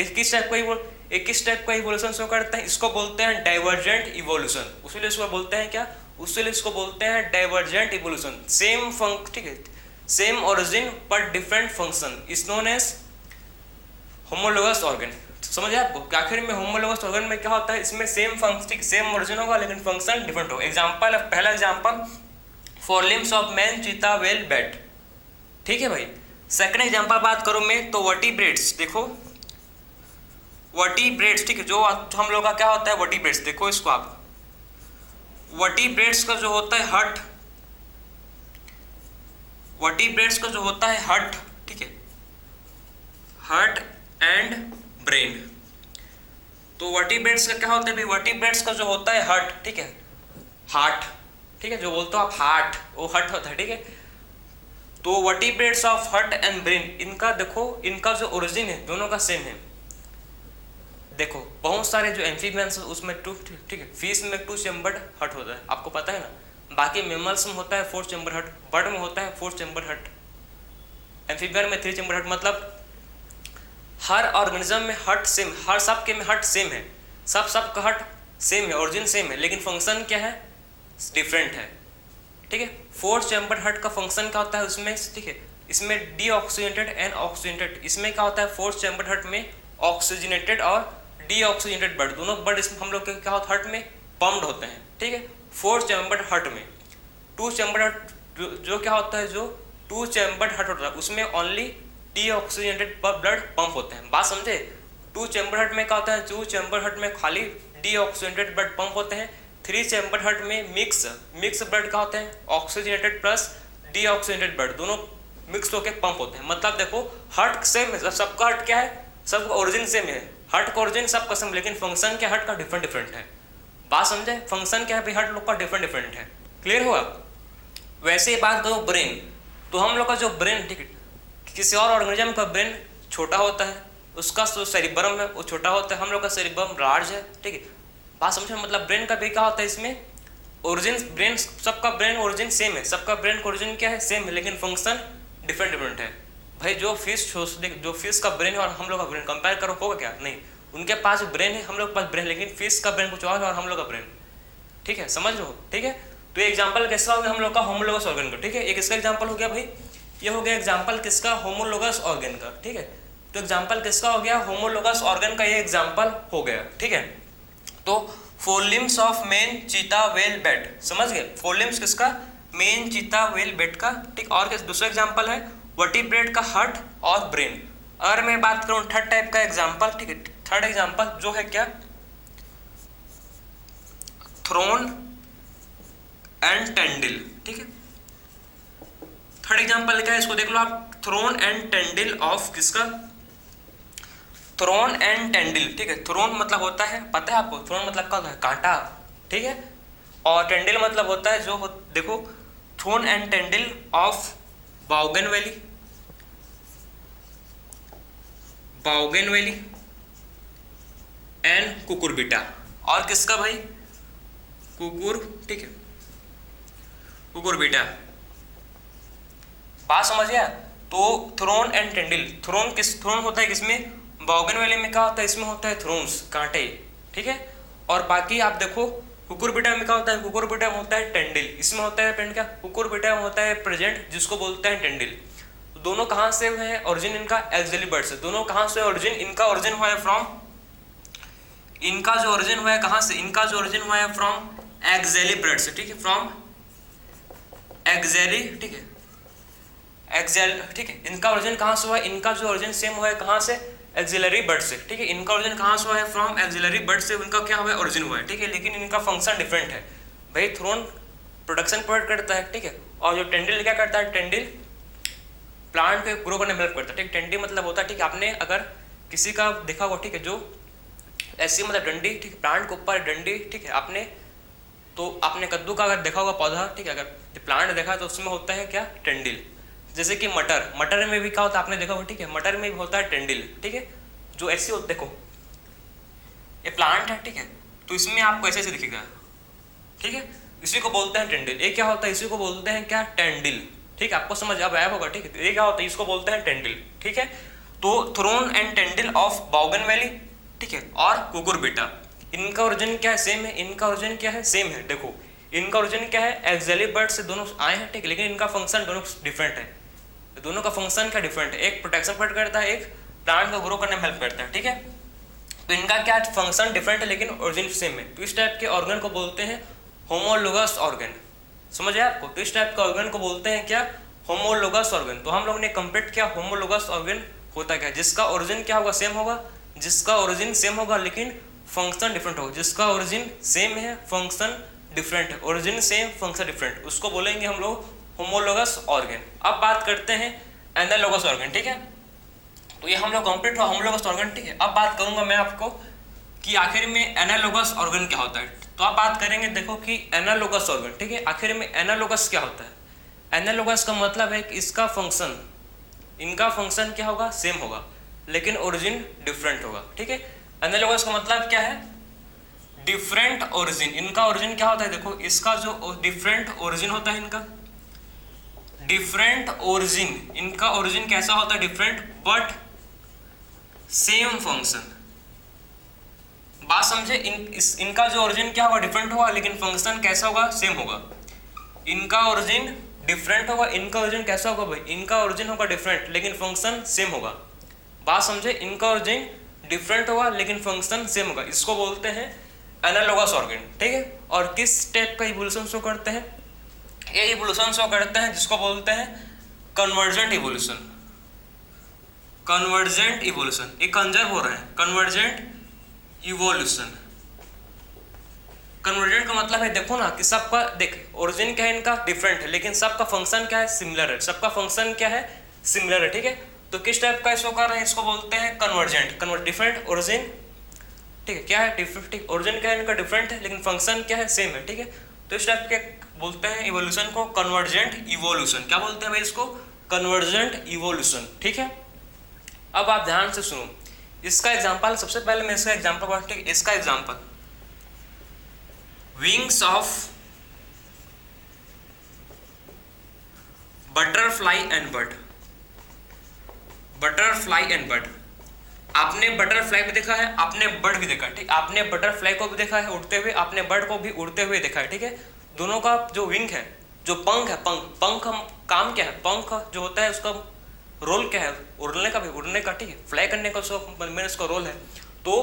किस टाइप का किस टाइप का इवोल्यूशन शो करता है, इसको बोलते हैं डाइवर्जेंट इवोल्यूशन। उसीलिए इसको बोलते हैं क्या, उसीलिए इसको बोलते हैं डाइवर्जेंट इवोल्यूशन। सेम फंक्शन, ठीक है, same origin but different function is known as homologous organ. समझ आया आपको, आखिर में होमोलोगस ऑर्गन में क्या होता है, इसमें सेम फंक्शन, सेम ओरिजिन होगा लेकिन फंक्शन डिफरेंट होगा। एग्जांपल, पहला example four limbs of man, चीता, व्हेल, बैट, ठीक है भाई। सेकंड एग्जांपल बात करूं मैं तो वर्टिब्रेट्स, देखो वर्टिब्रेट्स, ठीक है, जो हम लोग का क्या होता है वर्टिब्रेट्स, देखो इसको आप, वर्टिब्रेट्स का जो होता है हार्ट, वर्टिब्रेट्स का जो होता है हार्ट, ठीक है, हार्ट एंड ब्रेन। तो वर्टिब्रेट्स का क्या होता है भाई, वर्टिब्रेट्स का जो होता है हार्ट, ठीक है, हार्ट, ठीक है, जो बोलते हो आप हार्ट, वो हार्ट होता है, ठीक है। तो vertebrates of heart and brain, इनका देखो, इनका जो ओरिजिन है दोनों का सेम है। देखो बहुत सारे जो एम्फीबियंस उसमें टू, ठीक है, फिश में 2 चैम्बर्ड हार्ट होता है, आपको पता है ना। बाकी मेमल्स में होता है 4 चैम्बर हार्ट, बर्ड में होता है 4 चैम्बर हार्ट, एम्फीबियन में 3 चैम्बर हार्ट। मतलब हर ऑर्गेनिज्म में हार्ट सेम, हर सबके में हार्ट सेम है, सबका हट सेम है, ओरिजिन सेम है, लेकिन फंक्शन क्या है, डिफरेंट है। ठीक है, फोर्थ चैम्बर हट का फंक्शन क्या होता है उसमें, ठीक है, इसमें डीऑक्सीजनेटेड एंड ऑक्सीजनेटेड, इसमें क्या होता है फोर्थ चैम्बर हट में ऑक्सीजनेटेड और डीऑक्सीजनेटेड ब्लड, दोनों ब्लड इसमें हम लोग के क्या होता है हट में पम्प्ड होते हैं। ठीक है, फोर्थ चैम्बर हट में टू चैम्बर हट जो क्या होता है, जो टू चैम्बर हट होता है उसमें ओनली डीऑक्सीजनेटेड ब्लड पंप होते हैं। बात समझे, टू चैम्बर हट में क्या होता है, टू चैम्बर हट में खाली डीऑक्सीजनेटेड ब्लड पंप होते हैं। थ्री चैम्बर हट में मिक्स ब्लड क्या होते हैं, ऑक्सीजनेटेड प्लस डीऑक्सीजनेटेड ब्लड दोनों मिक्स होकर पंप होते हैं। मतलब देखो हट सेम है, सबका हट क्या है, सबका ओरिजिन सेम है, हट का ओरिजिन सबका सेम, लेकिन फंक्शन क्या हट का डिफरेंट डिफरेंट है। बात समझे, फंक्शन क्या है भाई, हट लोग का डिफरेंट डिफरेंट है। क्लियर हुआ। वैसे ही बात करो ब्रेन, तो हम लोग का जो ब्रेन, ठीक है, किसी और ऑर्गेनिज्म का ब्रेन छोटा होता है, उसका जो सेरिब्रम है वो छोटा होता है, हम लोग का सेरिब्रम लार्ज है। ठीक है, बात समझे, मतलब ब्रेन का भी क्या होता है, इसमें ओरिजिन, ब्रेन सबका ब्रेन ओरिजिन सेम है, सबका ब्रेन का ओरिजिन क्या है, सेम है, लेकिन फंक्शन डिफरेंट डिफरेंट है। भाई जो फिश का ब्रेन है और हम लोग का ब्रेन कंपेयर करो, होगा क्या, नहीं, उनके पास ब्रेन है, हम लोग के पास ब्रेन, लेकिन फिश का ब्रेन कुछ और है और हम लोग का ब्रेन, ठीक है, समझ लो। ठीक है, तो एग्जाम्पल कैसा हो गया हम लोग का होमोलोगस ऑर्गन का। ठीक है, एक इसका एग्जाम्पल हो गया भाई, ये हो गया एग्जाम्पल किसका, होमोलोगस ऑर्गन का। ठीक है, तो एग्जाम्पल किसका हो गया, होमोलोगस ऑर्गन का ये एग्जाम्पल हो गया। ठीक है, तो फोर लिम्स ऑफ मेन चीता वेल बेट, समझ गए, फोर लिम्स किसका, मेन चीता वेल बेट का। ठीक, और दूसरा एग्जाम्पल है वर्टिब्रेट का हर्ट और ब्रेन। अगर मैं बात करूं थर्ड टाइप का एग्जाम्पल, ठीक है, थर्ड एग्जाम्पल जो है क्या, थ्रोन एंड टेंडिल। ठीक है, थर्ड एग्जांपल क्या है, इसको देख लो आप, थ्रोन एंड टेंडिल ऑफ किसका, थ्रोन एंड टेंडिल। ठीक है, थ्रोन मतलब होता है, पता है आपको, थ्रोन मतलब क्या होता है, कांटा। ठीक है, और टेंडिल मतलब होता है जो देखो, thorn and tendril of bougainvillea and cucurbita, और किसका भाई, ठीक है, कुकुरबिटा। बात समझ गया। तो थ्रोन एंड टेंडिल, थ्रोन होता है किसमें, बाउगेनवेली में क्या होता है, इसमें होता है थ्रोन्स, कांटे। ठीक है, और बाकी आप देखो कुकुरबिटा में क्या होता है, कुकुरबिटा में होता है टेंडिल, इसमें होता है पेंट क्या, कुकुरबिटा में होता है प्रेजेंट जिसको बोलते हैं टेंडिल। तो दोनों कहाँ से है ओरिजिन इनका, एक्सिलरी बर्ड से। दोनों कहाँ से ओरिजिन, इनका ओरिजिन हुआ है फ्रॉम, इनका जो ओरिजिन हुआ है कहाँ से, इनका जो ओरिजिन हुआ है फ्रॉम एक्सिलरी बर्ड से। ठीक है, फ्रॉम एक्सिलरी, ठीक है, ठीक है, इनका ओरिजिन कहाँ से हुआ है, इनका जो ओरिजिन सेम हुआ है कहाँ से, एक्सिलरी बर्ड से। ठीक है, इनका ओरिजिन कहाँ से हुआ है, फ्रॉम एक्सिलरी बर्ड से, उनका क्या हुआ है, ओरिजिन हुआ है। ठीक है, लेकिन इनका फंक्शन डिफरेंट है। भाई थ्रोन प्रोडक्शन प्रोवाइड करता है, ठीक है, और जो टेंडिल क्या करता है, टेंडिल प्लांट को ग्रो करने में हेल्प करता है। ठीक, टेंडिल मतलब होता है, ठीक है, आपने अगर किसी का देखा होगा, ठीक है, जो ऐसी मतलब डंडी, ठीक, प्लांट के ऊपर डंडी, ठीक है, आपने कद्दू का अगर देखा होगा पौधा, ठीक है, अगर प्लांट देखा तो उसमें होता है क्या, टेंडिल। जैसे कि मटर में भी क्या होता है, आपने देखा होगा, ठीक है, मटर में भी होता है टेंडिल। ठीक है, जो ऐसी होता, देखो ये प्लांट है, ठीक है, तो इसमें आपको ऐसे ऐसे दिखेगा। ठीक है, इसी को बोलते हैं टेंडिल। ये क्या होता है, इसी को बोलते हैं क्या, टेंडिल। ठीक है, आपको समझ अब आया होगा। ठीक है, ये क्या होता है, इसको बोलते हैं टेंडिल। ठीक है, तो थ्रोन एंड टेंडिल ऑफ बाउगेनवेली, ठीक है, और कुकुरबिटा, इनका ओरिजिन क्या है, सेम है, इनका ओरिजिन क्या है, सेम है। देखो इनका ओरिजिन क्या है, एक्सिलरी बर्ड से दोनों आए हैं, ठीक है, लेकिन इनका फंक्शन दोनों डिफरेंट है। दोनों का फंक्शन क्या डिफरेंट है, एक प्रोटेक्शन प्रोवाइड करता है, एक प्लांट को ग्रो करने में हेल्प करता है। ठीक है, तो इनका क्या फंक्शन डिफरेंट है लेकिन ओरिजिन सेम है। तो इस टाइप के ऑर्गन को बोलते हैं होमोलोगस ऑर्गन। समझ आया आपको। तो इस टाइप के ऑर्गन को बोलते हैं क्या, होमोलोगस ऑर्गन। तो हम लोग ने कंप्लीट किया होमोलोगस ऑर्गन होता क्या, जिसका ओरिजिन क्या होगा, सेम होगा, जिसका ओरिजिन सेम होगा लेकिन फंक्शन डिफरेंट होगा, जिसका ओरिजिन सेम है फंक्शन डिफरेंट है, ओरिजिन सेम फंक्शन डिफरेंट, उसको बोलेंगे हम लोग होमोलोगस ऑर्गन। अब बात करते हैं एनालोगस ऑर्गन। ठीक है, तो ये हम लोग कंप्लीट हुआ होमोलोगस ऑर्गन। ठीक है, अब बात करूंगा मैं आपको कि आखिर में एनालोगस ऑर्गन क्या होता है। तो आप बात करेंगे, देखो कि एनालोगस ऑर्गन, ठीक है, आखिर में एनालोगस क्या होता है। एनालोगस का मतलब है कि इसका फंक्शन, इनका फंक्शन क्या होगा, सेम होगा लेकिन ओरिजिन डिफरेंट होगा। ठीक है, एनालोगस का मतलब क्या है, डिफरेंट ओरिजिन। इनका ओरिजिन क्या होता है, देखो इसका जो डिफरेंट ओरिजिन होता है, इनका डिफरेंट ओरिजिन, इनका ओरिजिन कैसा होता है, डिफरेंट बट सेम फंक्शन, बात समझे, इनका जो ओरिजिन क्या होगा, डिफरेंट होगा, लेकिन फंक्शन कैसा होगा, सेम होगा। इनका ओरिजिन डिफरेंट होगा, इनका ओरिजिन कैसा होगा भाई, इनका ओरिजिन होगा डिफरेंट लेकिन फंक्शन सेम होगा। बात समझे, इनका ओरिजिन डिफरेंट होगा लेकिन फंक्शन सेम होगा, इसको बोलते हैं एनालॉगस ऑर्गन, ठीक है। और किस टाइप का इवोल्यूशन शो करते हैं, ये इवोल्यूशन शो करते हैं जिसको बोलते हैं कन्वर्जेंट इवोल्यूशन। कन्वर्जेंट इवोल्यूशन, ये कंजर्व हो रहे हैं, कन्वर्जेंट इवोल्यूशन। कन्वर्जेंट का मतलब है, देखो ना कि सबका देख ओरिजिन क्या है, इनका डिफरेंट है लेकिन सबका फंक्शन क्या है, सिमिलर है, सबका फंक्शन क्या है, सिमिलर है, ठीक है। तो किस टाइप का शो कर रहे हैं, इसको बोलते हैं कन्वर्जेंट। डिफरेंट ओरिजिन, ठीक है, क्या है डिफरेंट ओरिजिन, क्या है इनका डिफरेंट है लेकिन फंक्शन क्या है, सेम है, ठीक है। तो इस टाइप के बोलते हैं इवोल्यूशन को कन्वर्जेंट इवोल्यूशन। क्या बोलते हैं भाई इसको, कन्वर्जेंट इवोल्यूशन, ठीक है। अब आप ध्यान से सुनो, इसका एग्जांपल, सबसे पहले मैं इसका एग्जांपल पढ़ता हूं, ठीक है। इसका example, wings of butterfly and bird. Butterfly and bird, आपने बटरफ्लाई भी देखा है, आपने बर्ड भी देखा है, ठीक। आपने बटरफ्लाई को भी देखा है उड़ते हुए, आपने बर्ड को भी उड़ते हुए देखा है, ठीक है। दोनों का जो विंग है, जो पंख है, पंख काम क्या है, पंख जो होता है उसका रोल क्या है, उड़ने का भी, उड़ने का, ठीक है, फ्लाई करने का मेन उसका रोल है। तो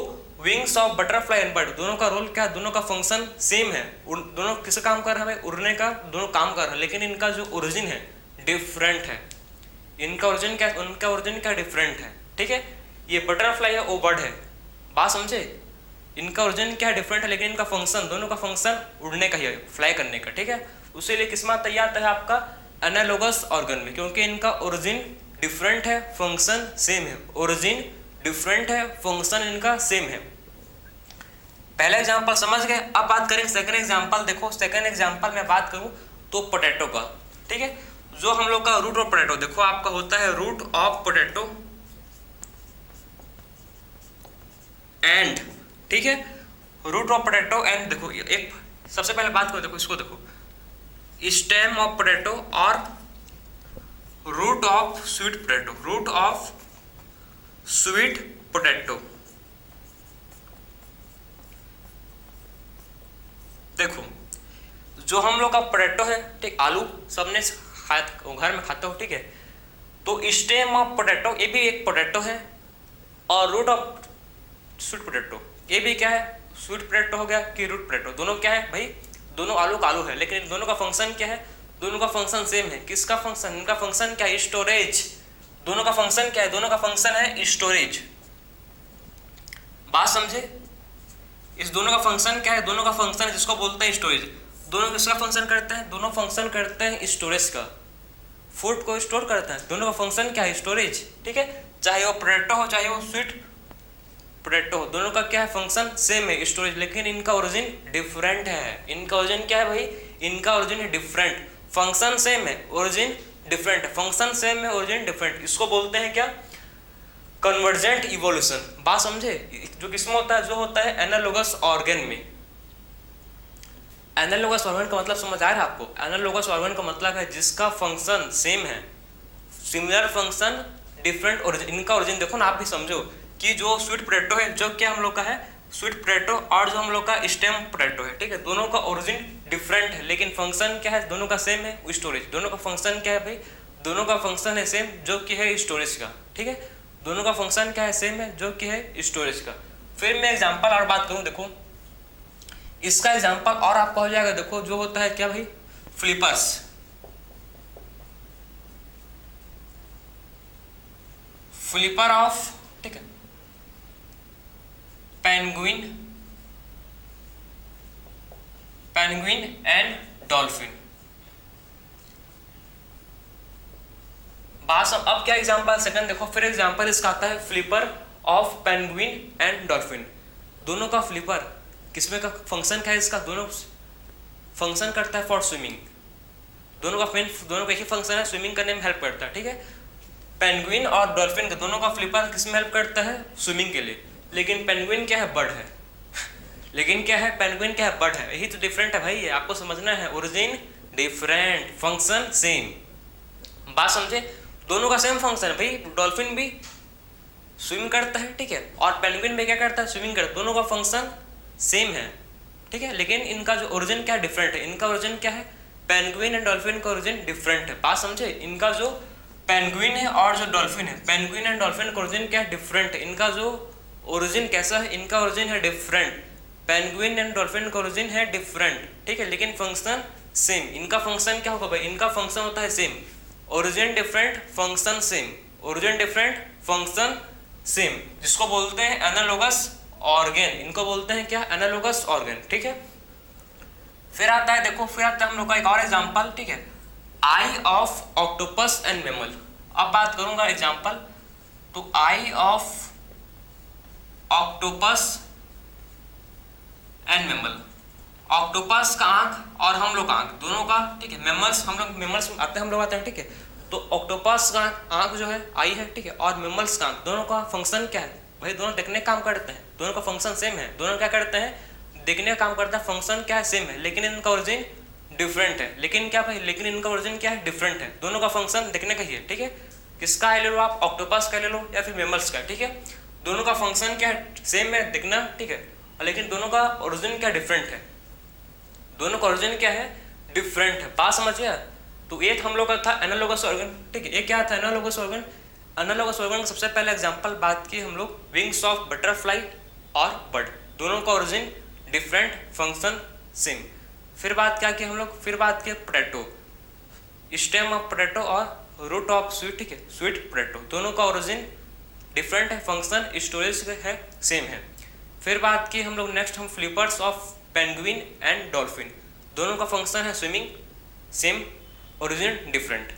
wings of butterfly and bird, दोनों का रोल क्या है, दोनों का फंक्शन सेम है, दोनों किस काम कर रहे हैं, उड़ने का, दोनों काम कर रहे हैं, लेकिन इनका जो ओरिजिन है डिफरेंट है। इनका ओरिजिन क्या, उनका ओरिजिन क्या डिफरेंट है, ठीक है। ये बटरफ्लाई है, वो बर्ड है, बात समझे, इनका ओरिजिन क्या डिफरेंट है लेकिन इनका फंक्शन, दोनों का फंक्शन उड़ने का ही है, फ्लाई करने का, ठीक है। उसी लिए किस्मत तैयार है आपका एनालॉगस ऑर्गन में, क्योंकि इनका ओरिजिन डिफरेंट है, फंक्शन सेम है, ओरिजिन डिफरेंट है, फंक्शन इनका सेम है। पहला एग्जांपल समझ गए। अब बात करें सेकंड एग्जांपल। देखो सेकंड एग्जांपल में बात करूं तो पोटैटो का, ठीक है। जो हम लोग का रूट ऑफ पोटैटो, देखो आपका होता है रूट ऑफ पोटैटो एंड, ठीक है, रूट ऑफ पोटैटो एंड, देखो एक सबसे पहले बात करो, देखो इसको देखो, स्टेम ऑफ पोटैटो और root of sweet potato, root of sweet potato. देखो जो हम लोग का पोटैटो है, ठीक, आलू सबने घर में खाते हो, ठीक है। तो स्टेम ऑफ पोटैटो, ये भी एक पोटैटो है, और रूट ऑफ स्वीट पोटैटो, ये भी क्या है, स्वीट पोटैटो हो गया कि रूट पोटैटो, दोनों क्या है भाई, दोनों आलू का आलू है, लेकिन दोनों का फंक्शन क्या है, दोनों का फंक्शन सेम है। किसका फंक्शन, इनका फंक्शन क्या है, स्टोरेज। दोनों का फंक्शन क्या है, दोनों का फंक्शन है स्टोरेज। बात समझे, इस दोनों का फंक्शन क्या है, दोनों का फंक्शन जिसको बोलते हैं स्टोरेज। दोनों किसका फंक्शन करते हैं, दोनों फंक्शन करते हैं स्टोरेज का, फूड को स्टोर करता है, दोनों का फंक्शन क्या है, स्टोरेज, ठीक है। चाहे वो पोटैटो हो चाहे वो स्वीट पोटैटो हो, दोनों का क्या है, फंक्शन सेम है, स्टोरेज, लेकिन इनका ओरिजिन डिफरेंट है। इनका ओरिजिन क्या है भाई, इनका ओरिजिन है डिफरेंट, फंक्शन सेम है, ओरिजिन डिफरेंट है, फंक्शन सेम है, ओरिजिन डिफरेंट। इसको बोलते हैं क्या, कन्वर्जेंट इवोल्यूशन। बात समझे, जो किसमें होता है, जो होता है एनालॉगस ऑर्गन में। एनालॉगस ऑर्गन का मतलब समझ आ रहा है आपको, एनालॉगस ऑर्गन का मतलब है जिसका फंक्शन सेम है, सिमिलर फंक्शन डिफरेंट ओरिजिन। इनका ओरिजिन देखो ना, आप भी समझो कि जो स्वीट पोटैटो है, जो क्या हम लोग का है स्वीट पोटैटो, और जो हम लोग का स्टेम पोटैटो है, ठीक है, दोनों का ओरिजिन डिफरेंट है लेकिन फंक्शन क्या है, दोनों का सेम है, स्टोरेज। दोनों का फंक्शन क्या है भाई, दोनों का फंक्शन है सेम, जो कि है स्टोरेज का, ठीक है। दोनों का फंक्शन क्या है, सेम है, जो कि है स्टोरेज का। फिर मैं एग्जांपल और बात करूं, देखो इसका एग्जांपल और आपका हो जाएगा, देखो जो होता है क्या भाई, फ्लिपर्स। फ्लिपर ऑफ, ठीक है, पेंगुइन, पेंगुइन एंड डॉल्फिन। बात अब क्या एग्जांपल सेकंड देखो, फिर एग्जांपल इसका आता है flipper of penguin and dolphin. दोनों का फ्लिपर किसमें का फंक्शन क्या है, इसका दोनों फंक्शन करता है फॉर स्विमिंग। दोनों का एक ही फंक्शन है, स्विमिंग करने में हेल्प करता है, ठीक है। पेंगुइन और डॉल्फिन का दोनों का फ्लिपर किसमें हेल्प करता है, स्विमिंग के लिए, लेकिन पेंगुइन क्या है, बर्ड है। लेकिन क्या है, पेंगुइन क्या है, बर्ड है, यही तो डिफरेंट है भाई, आपको समझना है, ओरिजिन डिफरेंट, फंक्शन सेम। बात समझे, दोनों का सेम फंक्शन है भाई, डॉल्फिन भी स्विम करता है, ठीक है, और पेंगुइन भी क्या करता है, स्विमिंग करता है। दोनों का फंक्शन सेम है, ठीक है, लेकिन इनका जो ओरिजिन क्या डिफरेंट है। इनका ओरिजिन क्या है, पेंगुइन एंड डॉल्फिन का ओरिजिन डिफरेंट है। बात समझे, इनका जो पेंगुइन है और जो डॉल्फिन है, पेंगुइन एंड डॉल्फिन का ओरिजिन क्या है, डिफरेंट है। इनका जो ओरिजिन कैसा है, इनका ओरिजिन है डिफरेंट। पेंगुइन एंड डॉल्फिन का ओरिजिन है डिफरेंट, ठीक है, लेकिन फंक्शन सेम। इनका फंक्शन क्या होगा भाई, इनका फंक्शन होता है same. Origin different, function same. Origin different, function same, जिसको बोलते हैं एनालोगस ऑर्गन। इनको बोलते हैं क्या, एनालोगस ऑर्गन, ठीक है। फिर आता है, देखो फिर आता है हम लोग का एक और एग्जांपल, ठीक है, eye of octopus and mammal. अब बात करूंगा एग्जांपल, तो eye of octopus and mammal. Octopus का आंख और हम लोग का आंख, दोनों का, ठीक है, मैमल्स, हम लोग मैमल्स आते हैं, हम लोग आते हैं, ठीक है। तो ऑक्टोपस का आंख जो है आई है, ठीक है, और मैमल्स का आंख, दोनों का फंक्शन क्या है भाई, दोनों देखने का काम करते हैं, दोनों का फंक्शन सेम है। दोनों क्या करते हैं, देखने का काम करता है, फंक्शन क्या है, सेम है, लेकिन इनका ओरिजिन डिफरेंट है। लेकिन क्या भाई, लेकिन इनका ओरिजिन क्या है, डिफरेंट है। दोनों का फंक्शन देखने का ही है, ठीक है। किसका है ले लो आप, ऑक्टोपस का ले लो या फिर मैमल्स का, ठीक है। दोनों का फंक्शन क्या है, सेम है दिखना, ठीक है, लेकिन दोनों का ओरिजिन क्या डिफरेंट है। दोनों का ओरिजिन क्या है, डिफरेंट है। बात समझिए। तो एक हम लोग का था एनालोगस ऑर्गन, ठीक है, ये क्या था, एनालोगस ऑर्गन। एनालोगस ऑर्गन का सबसे पहले एग्जांपल बात की हम लोग विंग्स ऑफ बटरफ्लाई और बर्ड। दोनों का ओरिजिन डिफरेंट, फंक्शन सेम। फिर बात क्या की हम लोग, फिर बात की पोटैटो, स्टेम ऑफ पोटैटो और रूट ऑफ स्वीट, ठीक है, स्वीट पोटैटो। दोनों का ओरिजिन डिफरेंट है, फंक्शन स्टोरेज है सेम है। फिर बात की हम लोग नेक्स्ट हम flippers of penguin and dolphin. दोनों का फंक्शन है swimming same, origin different.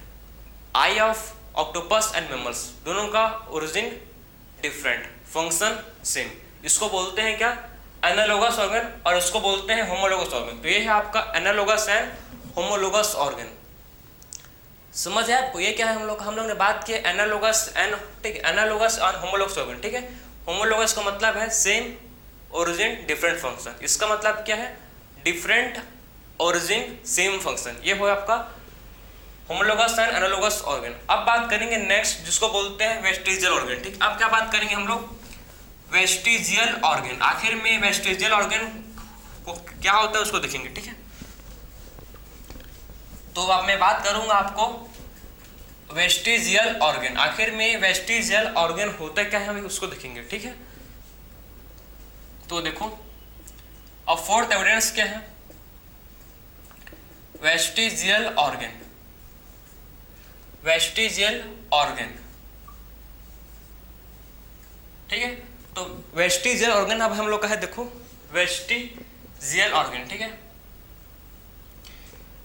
I of octopus and mammals, दोनों का ओरिजिन डिफरेंट, फंक्शन सेम। इसको बोलते हैं क्या, एनालोगस ऑर्गन, और इसको बोलते हैं होमोलोगस ऑर्गन। तो ये है आपका एनालोगस एंड होमोलोगस ऑर्गन। समझ है आपको, ये क्या है, हम लोग ने बात की एनालोगस एंड, ठीक है, एनालोगस और होमोलोगस ऑर्गन, ठीक है। होमोलोगस का मतलब है सेम ओरिजिन डिफरेंट फंक्शन। इसका मतलब क्या है, डिफरेंट ओरिजिन सेम फंक्शन। ये हो आपका होमोलोगस एंड एनालोगस ऑर्गन। अब बात करेंगे नेक्स्ट, जिसको बोलते हैं वेस्टिजियल ऑर्गन, ठीक। अब क्या बात करेंगे हम लोग, वेस्टिजियल ऑर्गन। आखिर में वेस्टिजियल ऑर्गन को क्या होता है उसको देखेंगे, ठीक है। तो अब मैं बात करूंगा आपको वेस्टिजियल ऑर्गन। आखिर में वेस्टिजियल ऑर्गन होता क्या है, हम उसको देखेंगे, ठीक है। तो देखो, अब फोर्थ एविडेंस क्या है, वेस्टिजियल ऑर्गन। वेस्टिजियल ऑर्गन, ठीक है। तो वेस्टिजियल ऑर्गन अब हम लोग का है, देखो वेस्टिजियल ऑर्गन, ठीक है।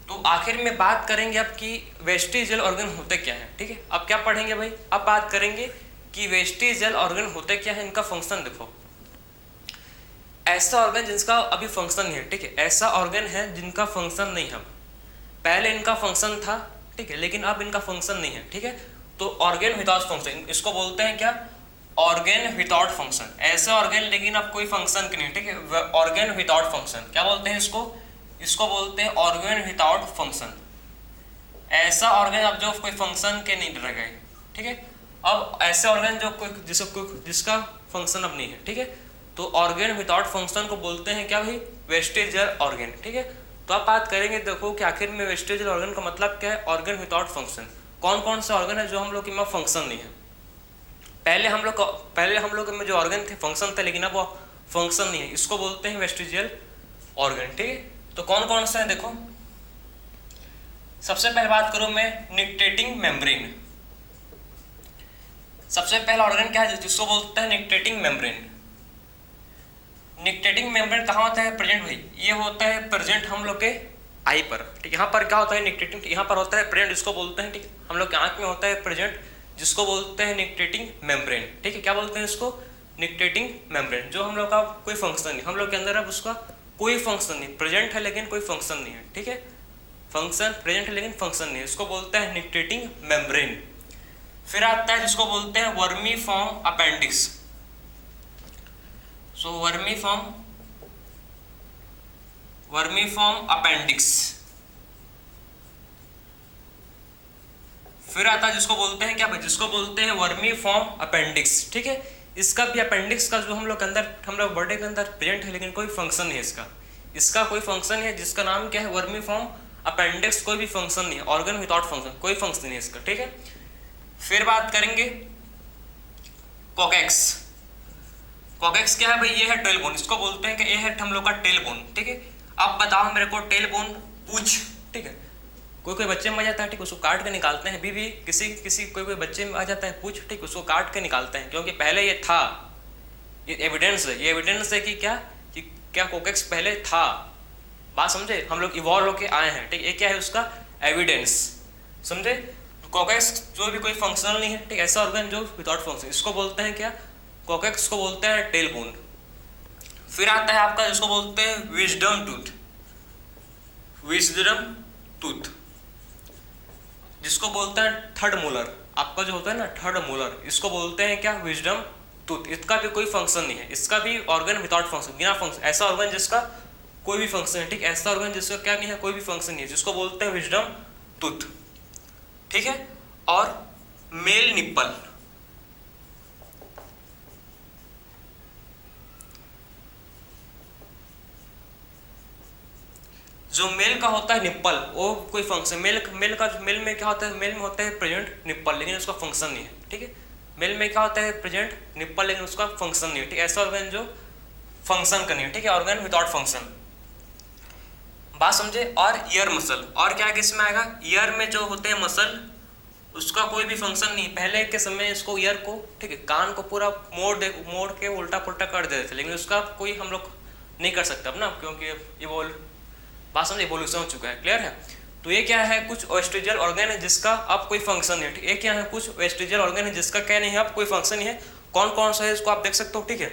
तो आखिर में बात करेंगे अब कि वेस्टिजियल ऑर्गन होते क्या है, ठीक है। अब क्या पढ़ेंगे भाई, अब बात करेंगे कि वेस्टिजियल ऑर्गन होते क्या है, इनका फंक्शन देखो। ऐसा ऑर्गन जिसका अभी फंक्शन नहीं है, ठीक है, ऐसा ऑर्गन है जिनका फंक्शन नहीं है। पहले इनका फंक्शन था, ठीक है, लेकिन अब इनका फंक्शन नहीं है, ठीक है। तो ऑर्गन विदाउट फंक्शन, इसको बोलते हैं क्या, ऑर्गन विदाउट फंक्शन। ऐसे ऑर्गन लेकिन अब कोई फंक्शन की नहीं, ठीक है, ऑर्गन विदाउट फंक्शन। क्या बोलते हैं इसको, इसको बोलते हैं ऑर्गन विदाउट फंक्शन। ऐसा ऑर्गन अब जो कोई फंक्शन के नहीं रह गए, ठीक है। अब ऐसे ऑर्गन जो कोई जिसका फंक्शन अब नहीं है, ठीक है, तो ऑर्गन विदाउट फंक्शन को बोलते हैं क्या भाई, वेस्टिजियल ऑर्गन, ठीक है। तो आप बात करेंगे, देखो कि आखिर में वेस्टिजियल ऑर्गन का मतलब क्या है, ऑर्गन विदाउट फंक्शन। कौन कौन से ऑर्गन है जो हम लोग में फंक्शन नहीं है। पहले हम लोग में जो ऑर्गन थे फंक्शन थे, लेकिन अब वो फंक्शन नहीं है, इसको बोलते हैं वेस्टिजियल ऑर्गन, ठीक है। तो कौन कौन से हैं देखो, सबसे पहले बात करूं मैं निक्टेटिंग मेम्ब्रेन। सबसे पहला ऑर्गन क्या है, जिसको बोलते हैं निक्टेटिंग मेम्ब्रेन। निक्टेटिंग मेम्ब्रेन कहाँ होता है प्रेजेंट भाई, ये होता है प्रेजेंट हम लोग के आई पर, ठीक। यहाँ पर क्या होता है निक्टेटिंग, यहाँ पर होता है प्रेजेंट, जिसको बोलते हैं, ठीक, हम लोग के आंख में होता है प्रेजेंट, जिसको बोलते हैं निक्टेटिंग मेम्ब्रेन, ठीक है। क्या बोलते हैं इसको, निक्टेटिंग मेम्ब्रेन। जो हम लोग का कोई फंक्शन नहीं, हम लोग के अंदर अब उसका कोई फंक्शन नहीं, प्रेजेंट है लेकिन कोई फंक्शन नहीं है, ठीक है। फंक्शन प्रेजेंट है लेकिन फंक्शन नहीं है, इसको बोलते हैं निक्टेटिंग मेम्ब्रेन। फिर आता है जिसको बोलते हैं वर्मीफॉर्म अपेंडिक्स। सो वर्मीफॉर्म अपेंडिक्स। फिर आता है जिसको बोलते हैं क्या भाई, जिसको बोलते हैं वर्मी फॉर्म अपेंडिक्स, ठीक है। इसका भी अपेंडिक्स का जो हम लोग बॉडी के अंदर प्रेजेंट है, लेकिन कोई फंक्शन नहीं है इसका कोई फंक्शन है, जिसका नाम क्या है, वर्मी फॉर्म अपेंडिक्स। कोई भी फंक्शन नहीं है, ऑर्गन विदाउट फंक्शन, कोई फंक्शन नहीं है इसका, ठीक है। फिर बात करेंगे कॉकेक्स। कॉकेक्स क्या है भाई, ये है टेल बोन, इसको बोलते हैं कि ये है हम लोग का टेल बोन, ठीक है। अब बताओ मेरे को टेल बोन पूछ, ठीक है। कोई बच्चे में आ जाता है, ठीक, उसको काट के निकालते हैं। अभी भी कोई बच्चे में आ जाता है पूछ, ठीक, उसको काट के निकालते हैं, क्योंकि पहले ये था, ये एविडेंस है कि क्या कोकेक्स पहले था। बात समझे, हम लोग इवॉल्व होके आए हैं, ठीक। ये क्या है उसका एविडेंस, समझे। कोकेक्स जो भी कोई फंक्शनल नहीं है, ठीक, ऐसा ऑर्गन जो विदाउट फंक्शन, इसको बोलते हैं क्या, कोकेक्स को बोलते हैं टेल बोन। फिर आता है आपका जिसको बोलते हैं विजडम टूथ, जिसको बोलते हैं थर्ड मोलर। आपका जो होता है ना थर्ड मोलर, इसको बोलते हैं क्या, विजडम टूथ। इसका भी कोई फंक्शन नहीं है, इसका भी ऑर्गन विदाउट फंक्शन, बिना फंक्शन, ऐसा ऑर्गन जिसका कोई भी फंक्शन है, ठीक, ऐसा ऑर्गन जिसका क्या नहीं है, कोई भी फंक्शन नहीं है, जिसको बोलते हैं विजडम टूथ, ठीक है। और मेल निप्पल, जो मेल का होता है निप्पल, वो कोई फंक्शन, मेल में क्या होता है, मेल में होता है प्रेजेंट निप्पल, लेकिन उसका फंक्शन नहीं है, ठीक है। मेल में क्या होता है, प्रेजेंट निप्पल, लेकिन उसका फंक्शन नहीं है, ठीक। ऐसा ऑर्गन जो फंक्शन का नहीं है, ठीक है, ऑर्गन विदाउट फंक्शन। बात समझे। और ईयर मसल, और क्या किस में आएगा, ईयर में जो होते हैं मसल, उसका कोई भी फंक्शन नहीं। पहले के समय इसको ईयर को, ठीक है, कान को पूरा मोड़ के उल्टा पुल्टा कर देते थे, लेकिन उसका कोई हम लोग नहीं कर सकते अब ना, क्योंकि बात समझे, इवोल्यूशन हो चुका है, क्लियर है। तो ये क्या है, कुछ वेस्टिजियल ऑर्गन है जिसका अब कोई फंक्शन नहीं है, ठीक। ये क्या है, कुछ वेस्टिजियल ऑर्गन है जिसका क्या नहीं है, अब कोई फंक्शन नहीं है। कौन कौन सा है इसको आप देख सकते हो, ठीक है।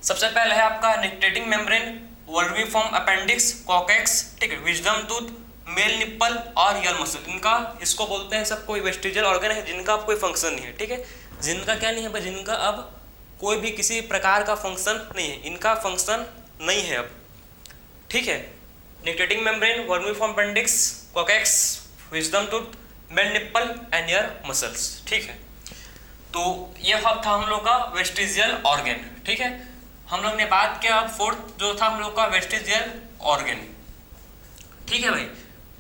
सबसे पहले है आपका nictitating membrane, vermiform appendix, coccyx, ठीक है, विजडम टूथ, मेल निप्पल और ईयर मसल। इनका, इसको बोलते हैं सब कोई वेस्टिजियल ऑर्गन है जिनका अब कोई फंक्शन नहीं है, ठीक है। जिनका क्या नहीं है, जिनका अब कोई भी किसी प्रकार का फंक्शन नहीं है, इनका फंक्शन नहीं है अब, ठीक है। Nictitating membrane, vermiform appendix, coccyx, wisdom tooth, male nipple and ear muscles, ठीक है। तो ये था हम लोग का वेस्टिजियल ऑर्गन, ठीक है। हम लोग ने बात किया, अब फोर्थ जो था हम लोग का वेस्टिजियल ऑर्गन, ठीक है भाई।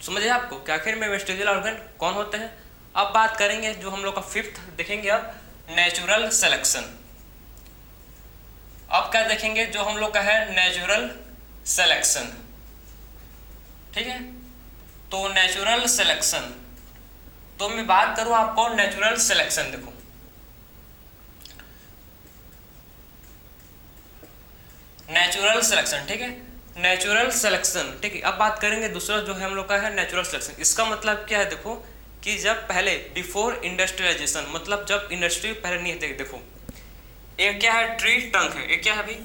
समझे आपको कि आखिर में वेस्टिजियल ऑर्गन कौन होते हैं। अब बात करेंगे जो हम लोग का फिफ्थ देखेंगे, अब नेचुरल सिलेक्शन। अब क्या देखेंगे, जो हम लोग का है नेचुरल सिलेक्शन, ठीक है। तो नेचुरल सिलेक्शन, तो मैं बात करूं आपको नेचुरल सिलेक्शन, देखो नेचुरल सिलेक्शन, ठीक है, नेचुरल सिलेक्शन, ठीक है। अब बात करेंगे दूसरा जो है हम लोग का है नेचुरल सिलेक्शन। इसका मतलब क्या है, देखो कि जब पहले बिफोर इंडस्ट्रियलाइजेशन, मतलब जब इंडस्ट्री पहले नहीं है, देखो एक क्या है, ट्री ट्रंक है, एक क्या है भाई,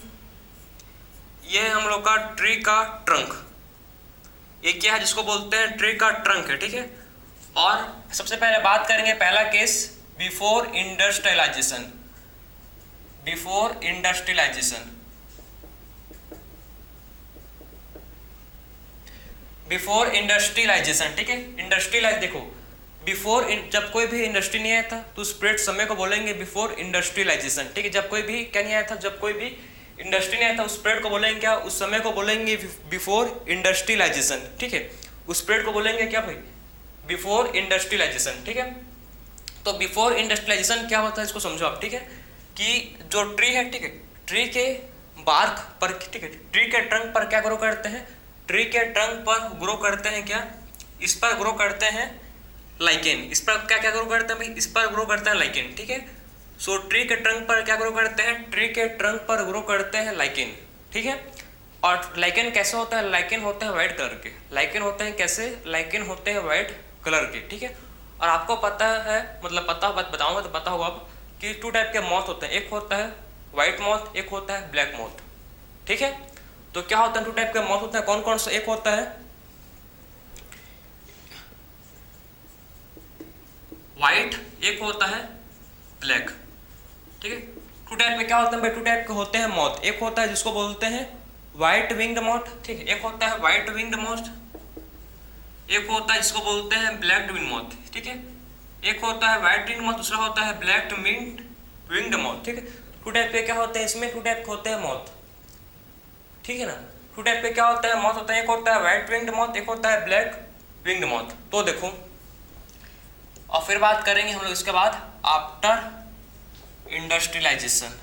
ये हम लोग का ट्री का ट्रंक, एक क्या है जिसको बोलते हैं ट्री का ट्रंक है, ठीक है। और सबसे पहले बात करेंगे पहला case, before industrialisation, before industrialisation, before industrialisation, ठीक है। इंडस्ट्रियलाइज, देखो बिफोर, जब कोई भी इंडस्ट्री नहीं आया था तो उस पीरियड समय को बोलेंगे बिफोर इंडस्ट्रियलाइजेशन, ठीक है। जब कोई भी क्या नहीं आया था, जब कोई भी इंडस्ट्री नहीं आया था, उस पीरियड को बोलेंगे क्या, उस समय को बोलेंगे बिफोर इंडस्ट्रियलाइजेशन, ठीक है। उस पीरियड को बोलेंगे क्या भाई, बिफोर इंडस्ट्रियलाइजेशन, ठीक है। तो बिफोर इंडस्ट्रियलाइजेशन क्या होता है इसको समझो आप, ठीक है। कि जो ट्री है, ठीक है, ट्री के बार्क पर, ठीक है, ट्री के ट्रंक पर क्या ग्रो करते हैं, ट्री के ट्रंक पर ग्रो करते हैं क्या, इस पर ग्रो करते हैं लाइकेन, इस पर क्या क्या ग्रो करते हैं भाई, इस पर ग्रो करते हैं लाइकेन, ठीक है। सो ट्री के ट्रंक पर क्या ग्रो करते हैं, ट्री के ट्रंक पर ग्रो करते हैं लाइकेन, ठीक है। और लाइकेन कैसे होता है, लाइकेन होते हैं व्हाइट कलर के, लाइकेन होते हैं कैसे, लाइकेन होते हैं व्हाइट कलर के, ठीक है। और आपको पता है, मतलब पता बताऊंगा तो पता होगा अब कि टू टाइप के मॉथ होते हैं, एक होता है व्हाइट मॉथ, एक होता है ब्लैक मॉथ, ठीक है। तो क्या होता है, टू टाइप के मॉथ होता है, कौन कौन सा, एक होता है व्हाइट, एक होता है ब्लैक, ठीक है। टू टाइप में क्या होता है भाई, टू टाइप के होते हैं मॉथ, एक होता है जिसको बोलते हैं व्हाइट विंग्ड मॉथ, ठीक है, एक होता है व्हाइट विंग्ड मॉथ, एक होता है जिसको बोलते हैं ब्लैक विंग्ड मॉथ, ठीक है। एक होता है व्हाइट विंग्ड मॉथ, दूसरा होता है ब्लैक विंग्ड मॉथ। ठीक है, टू टाइप के क्या होते हैं इसमें, टू टाइप के होते हैं मॉथ। ठीक है ना, टू टाइप पे क्या होता है मॉथ होता है, एक होता है व्हाइट विंग्ड मॉथ, एक होता है ब्लैक विंग्ड मॉथ। तो देखो, और फिर बात करेंगे हम लोग इसके बाद आफ्टर इंडस्ट्रियलाइजेशन।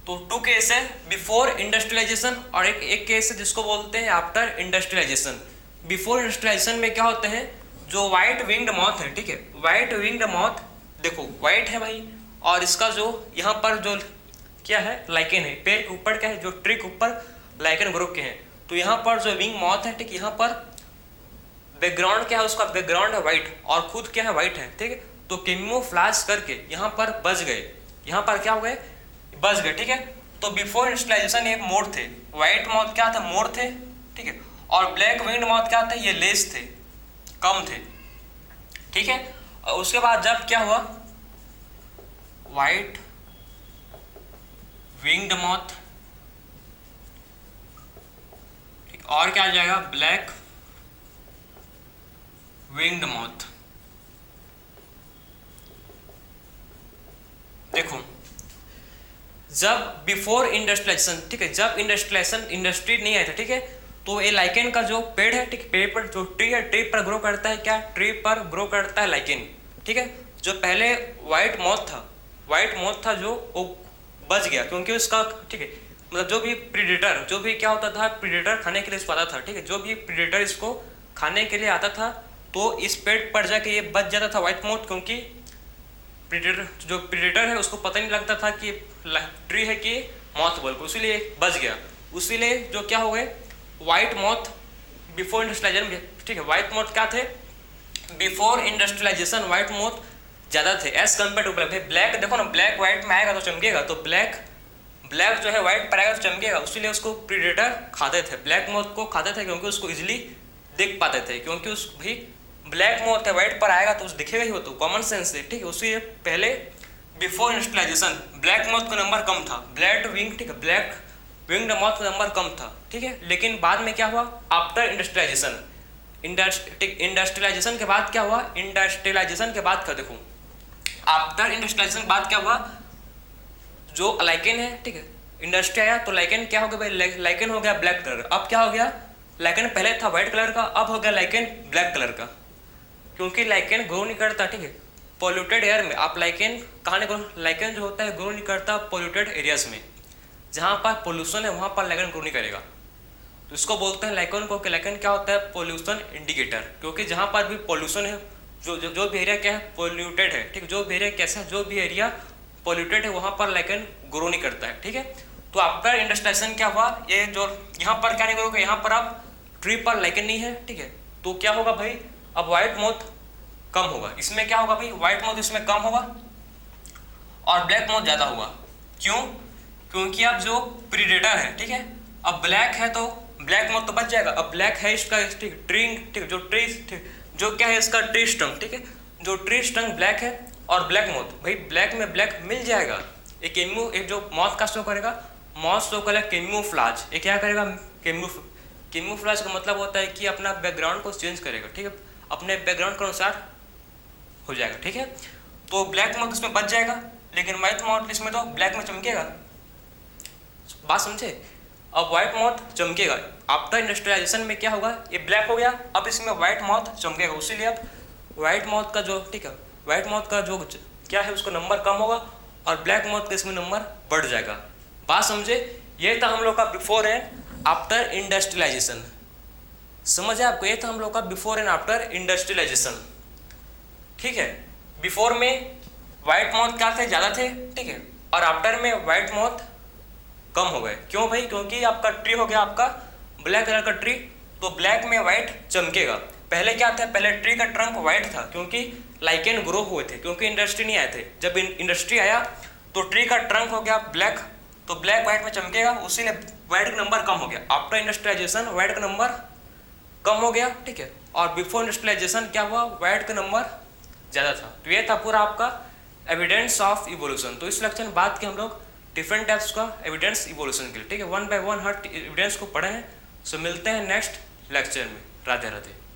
तो टू केस है, बिफोर इंडस्ट्रियलाइजेशन और एक केस है जिसको बोलते हैं आफ्टर इंडस्ट्रियलाइजेशन। बिफोर इंडस्ट्रियलाइजेशन में क्या होते हैं, जो व्हाइट विंग्ड मॉथ है, ठीक है, व्हाइट विंग्ड मॉथ, देखो व्हाइट है भाई, और इसका जो यहाँ पर जो क्या है लाइकेन है, पेड़ के ऊपर क्या है, जो ट्री के ऊपर लाइकेन ग्रुप के हैं। तो यहाँ पर जो विंग मॉथ है, ठीक, यहाँ पर बैकग्राउंड क्या है, उसका बैकग्राउंड है व्हाइट और खुद क्या है व्हाइट है। ठीक है, तो कैमोफ्लेज करके यहाँ पर बच गए, यहाँ पर क्या हो गए, बच गए। ठीक है, तो बिफोर इंडस्ट्रियलाइजेशन ये मोर थे, व्हाइट मॉथ क्या था, मोर थे। ठीक है, और ब्लैक विंग्ड मॉथ क्या थे, ये लेस थे, कम थे। ठीक है, और उसके बाद जब क्या हुआ, व्हाइट विंग्ड मॉथ, ठीक, और क्या आ जाएगा, ब्लैक विंग्ड मॉथ। देखो, जब बिफोर इंडस्ट्रियलाइजेशन, ठीक है, जब इंडस्ट्री नहीं आया था, ठीक है, तो ये लाइकेन का जो पेड़ है, ठीक, पेड़ पर जो ट्री है, ट्री पर ग्रो करता है क्या, ट्री पर ग्रो करता है लाइकेन। ठीक है, जो पहले व्हाइट मॉथ था जो वो बच गया क्योंकि उसका, ठीक है, मतलब जो भी प्रीडेटर, जो भी क्या होता था, प्रीडेटर खाने के लिए इसको आता था। ठीक है, जो भी प्रीडेटर इसको खाने के लिए आता था तो इस पेड़ पर जाके ये बच जाता था व्हाइट मॉथ, क्योंकि जो प्रीडेटर है उसको पता नहीं लगता था कि ट्री है कि मॉथ बोल को, इसीलिए बच गया। इसीलिए जो क्या हो गए, व्हाइट मॉथ बिफोर इंडस्ट्रियलाइजेशन, ठीक है, व्हाइट मॉथ क्या थे, बिफोर इंडस्ट्रियलाइजेशन व्हाइट मॉथ ज़्यादा थे as compare to black. Black देखो ना, ब्लैक व्हाइट में आएगा तो चमकेगा, तो ब्लैक जो है व्हाइट पर आएगा तो चमकेगा, इसीलिए उसको प्रीडेटर खाते थे, ब्लैक मॉथ को खाते थे क्योंकि उसको इजिली देख पाते थे, क्योंकि उस भी ब्लैक मॉथ है व्हाइट पर आएगा तो उस दिखेगा ही, हो तो कॉमन सेंस है। ठीक है, उसी पहले बिफोर इंडस्ट्रियलाइजेशन ब्लैक मॉथ का नंबर कम था, ब्लैक विंग, ठीक है, ब्लैक विंग्ड मॉथ का नंबर कम था। ठीक है, लेकिन बाद में क्या हुआ, आफ्टर इंडस्ट्रियलाइजेशन, इंडस्ट्रियलाइजेशन के बाद क्या हुआ, इंडस्ट्रियलाइजेशन के बाद क्या, देखो आफ्टर इंडस्ट्रियलाइजेशन के बाद क्या हुआ, जो लाइकेन है, ठीक है, इंडस्ट्री आया तो लाइकेन क्या हो गया भाई, लाइकेन हो गया ब्लैक कलर। अब क्या हो गया, लाइकेन पहले था व्हाइट कलर का, अब हो गया लाइकेन ब्लैक कलर का, क्योंकि लाइकेन ग्रो नहीं करता। ठीक है, पॉल्यूटेड एयर में आप लाइकेन कहाँ नहीं ग्रो, लाइकेन जो होता है ग्रो नहीं करता पॉल्यूटेड एरियाज में, जहाँ पर पोल्यूशन है वहाँ पर लाइकेन ग्रो नहीं करेगा। तो इसको बोलते हैं लाइकेन को, कि लाइकेन क्या होता है, पोल्यूशन इंडिकेटर, क्योंकि जहाँ पर भी पोल्यूशन है, जो भी एरिया क्या है पोल्यूटेड है, ठीक है, जो भी एरिया कैसा है, जो भी एरिया पोल्यूटेड है वहाँ पर लाइकेन ग्रो नहीं करता है। ठीक है, तो आफ्टर इंडस्ट्रियलाइजेशन क्या हुआ, ये जो यहाँ पर क्या नहीं ग्रो, यहाँ पर अब ट्री पर लाइकेन नहीं है। ठीक है, तो क्या होगा भाई, अब व्हाइट मॉथ कम होगा, इसमें क्या होगा भाई, व्हाइट मॉथ इसमें कम होगा और ब्लैक मॉथ ज़्यादा होगा। क्यों, क्योंकि अब जो प्रीडेटर है, ठीक है, अब ब्लैक है तो ब्लैक मॉथ तो बच जाएगा। अब ब्लैक है इसका, ठीक, ट्री, ठीक, जो ट्री, ठीक, जो क्या है इसका ट्री स्टंग, ठीक है, जो ट्री स्टंग ब्लैक है और ब्लैक मॉथ, भाई ब्लैक में ब्लैक मिल जाएगा। एक जो मॉथ का शो करेगा, मॉथ शो करेगा कैमोफ्लेज, ये क्या करेगा, कैमोफ्लेज का मतलब होता है कि अपना बैकग्राउंड को चेंज करेगा। ठीक है, अपने बैकग्राउंड के अनुसार हो जाएगा। ठीक है, तो ब्लैक मॉथ इसमें बच जाएगा, लेकिन व्हाइट मॉथ इसमें तो ब्लैक में चमकेगा। बात समझे, अब व्हाइट मॉथ चमकेगा। आफ्टर इंडस्ट्रियलाइजेशन में क्या होगा, ये ब्लैक हो गया, अब इसमें व्हाइट मॉथ चमकेगा, इसीलिए अब व्हाइट मॉथ का जो, ठीक है, व्हाइट मॉथ का जो क्या है उसका नंबर कम होगा और ब्लैक मॉथ का इसमें नंबर बढ़ जाएगा। बात समझे, ये था हम लोग का बिफोर एंड आफ्टर इंडस्ट्रियलाइजेशन। समझ आपको, ये था हम लोग का बिफोर एंड आफ्टर इंडस्ट्रियलाइजेशन। ठीक है, बिफोर में व्हाइट मॉथ क्या थे, ज़्यादा थे, ठीक है, और आफ्टर में व्हाइट मॉथ कम हो गए। क्यों भाई, क्योंकि आपका ट्री हो गया आपका ब्लैक कलर का ट्री, तो ब्लैक में व्हाइट चमकेगा। पहले क्या था, पहले ट्री का ट्रंक व्हाइट था क्योंकि लाइकेन ग्रो हुए थे, क्योंकि इंडस्ट्री नहीं आए थे। जब इंडस्ट्री आया तो ट्री का ट्रंक हो गया ब्लैक, तो ब्लैक व्हाइट में चमकेगा, उसीलिए व्हाइट का नंबर कम हो गया। आफ्टर इंडस्ट्रियलाइजेशन व्हाइट का नंबर कम हो गया। ठीक है, और बिफोर इंडस्ट्रियलाइजेशन क्या हुआ, व्हाइट का नंबर ज़्यादा था। तो ये था पूरा आपका एविडेंस ऑफ इवोल्यूशन। तो इस लेक्चर में बात की हम लोग डिफरेंट टाइप्स का एविडेंस इवोल्यूशन के लिए। ठीक है, one by one her evidence को पढ़े हैं, सो मिलते हैं नेक्स्ट लेक्चर में। राधे राधे।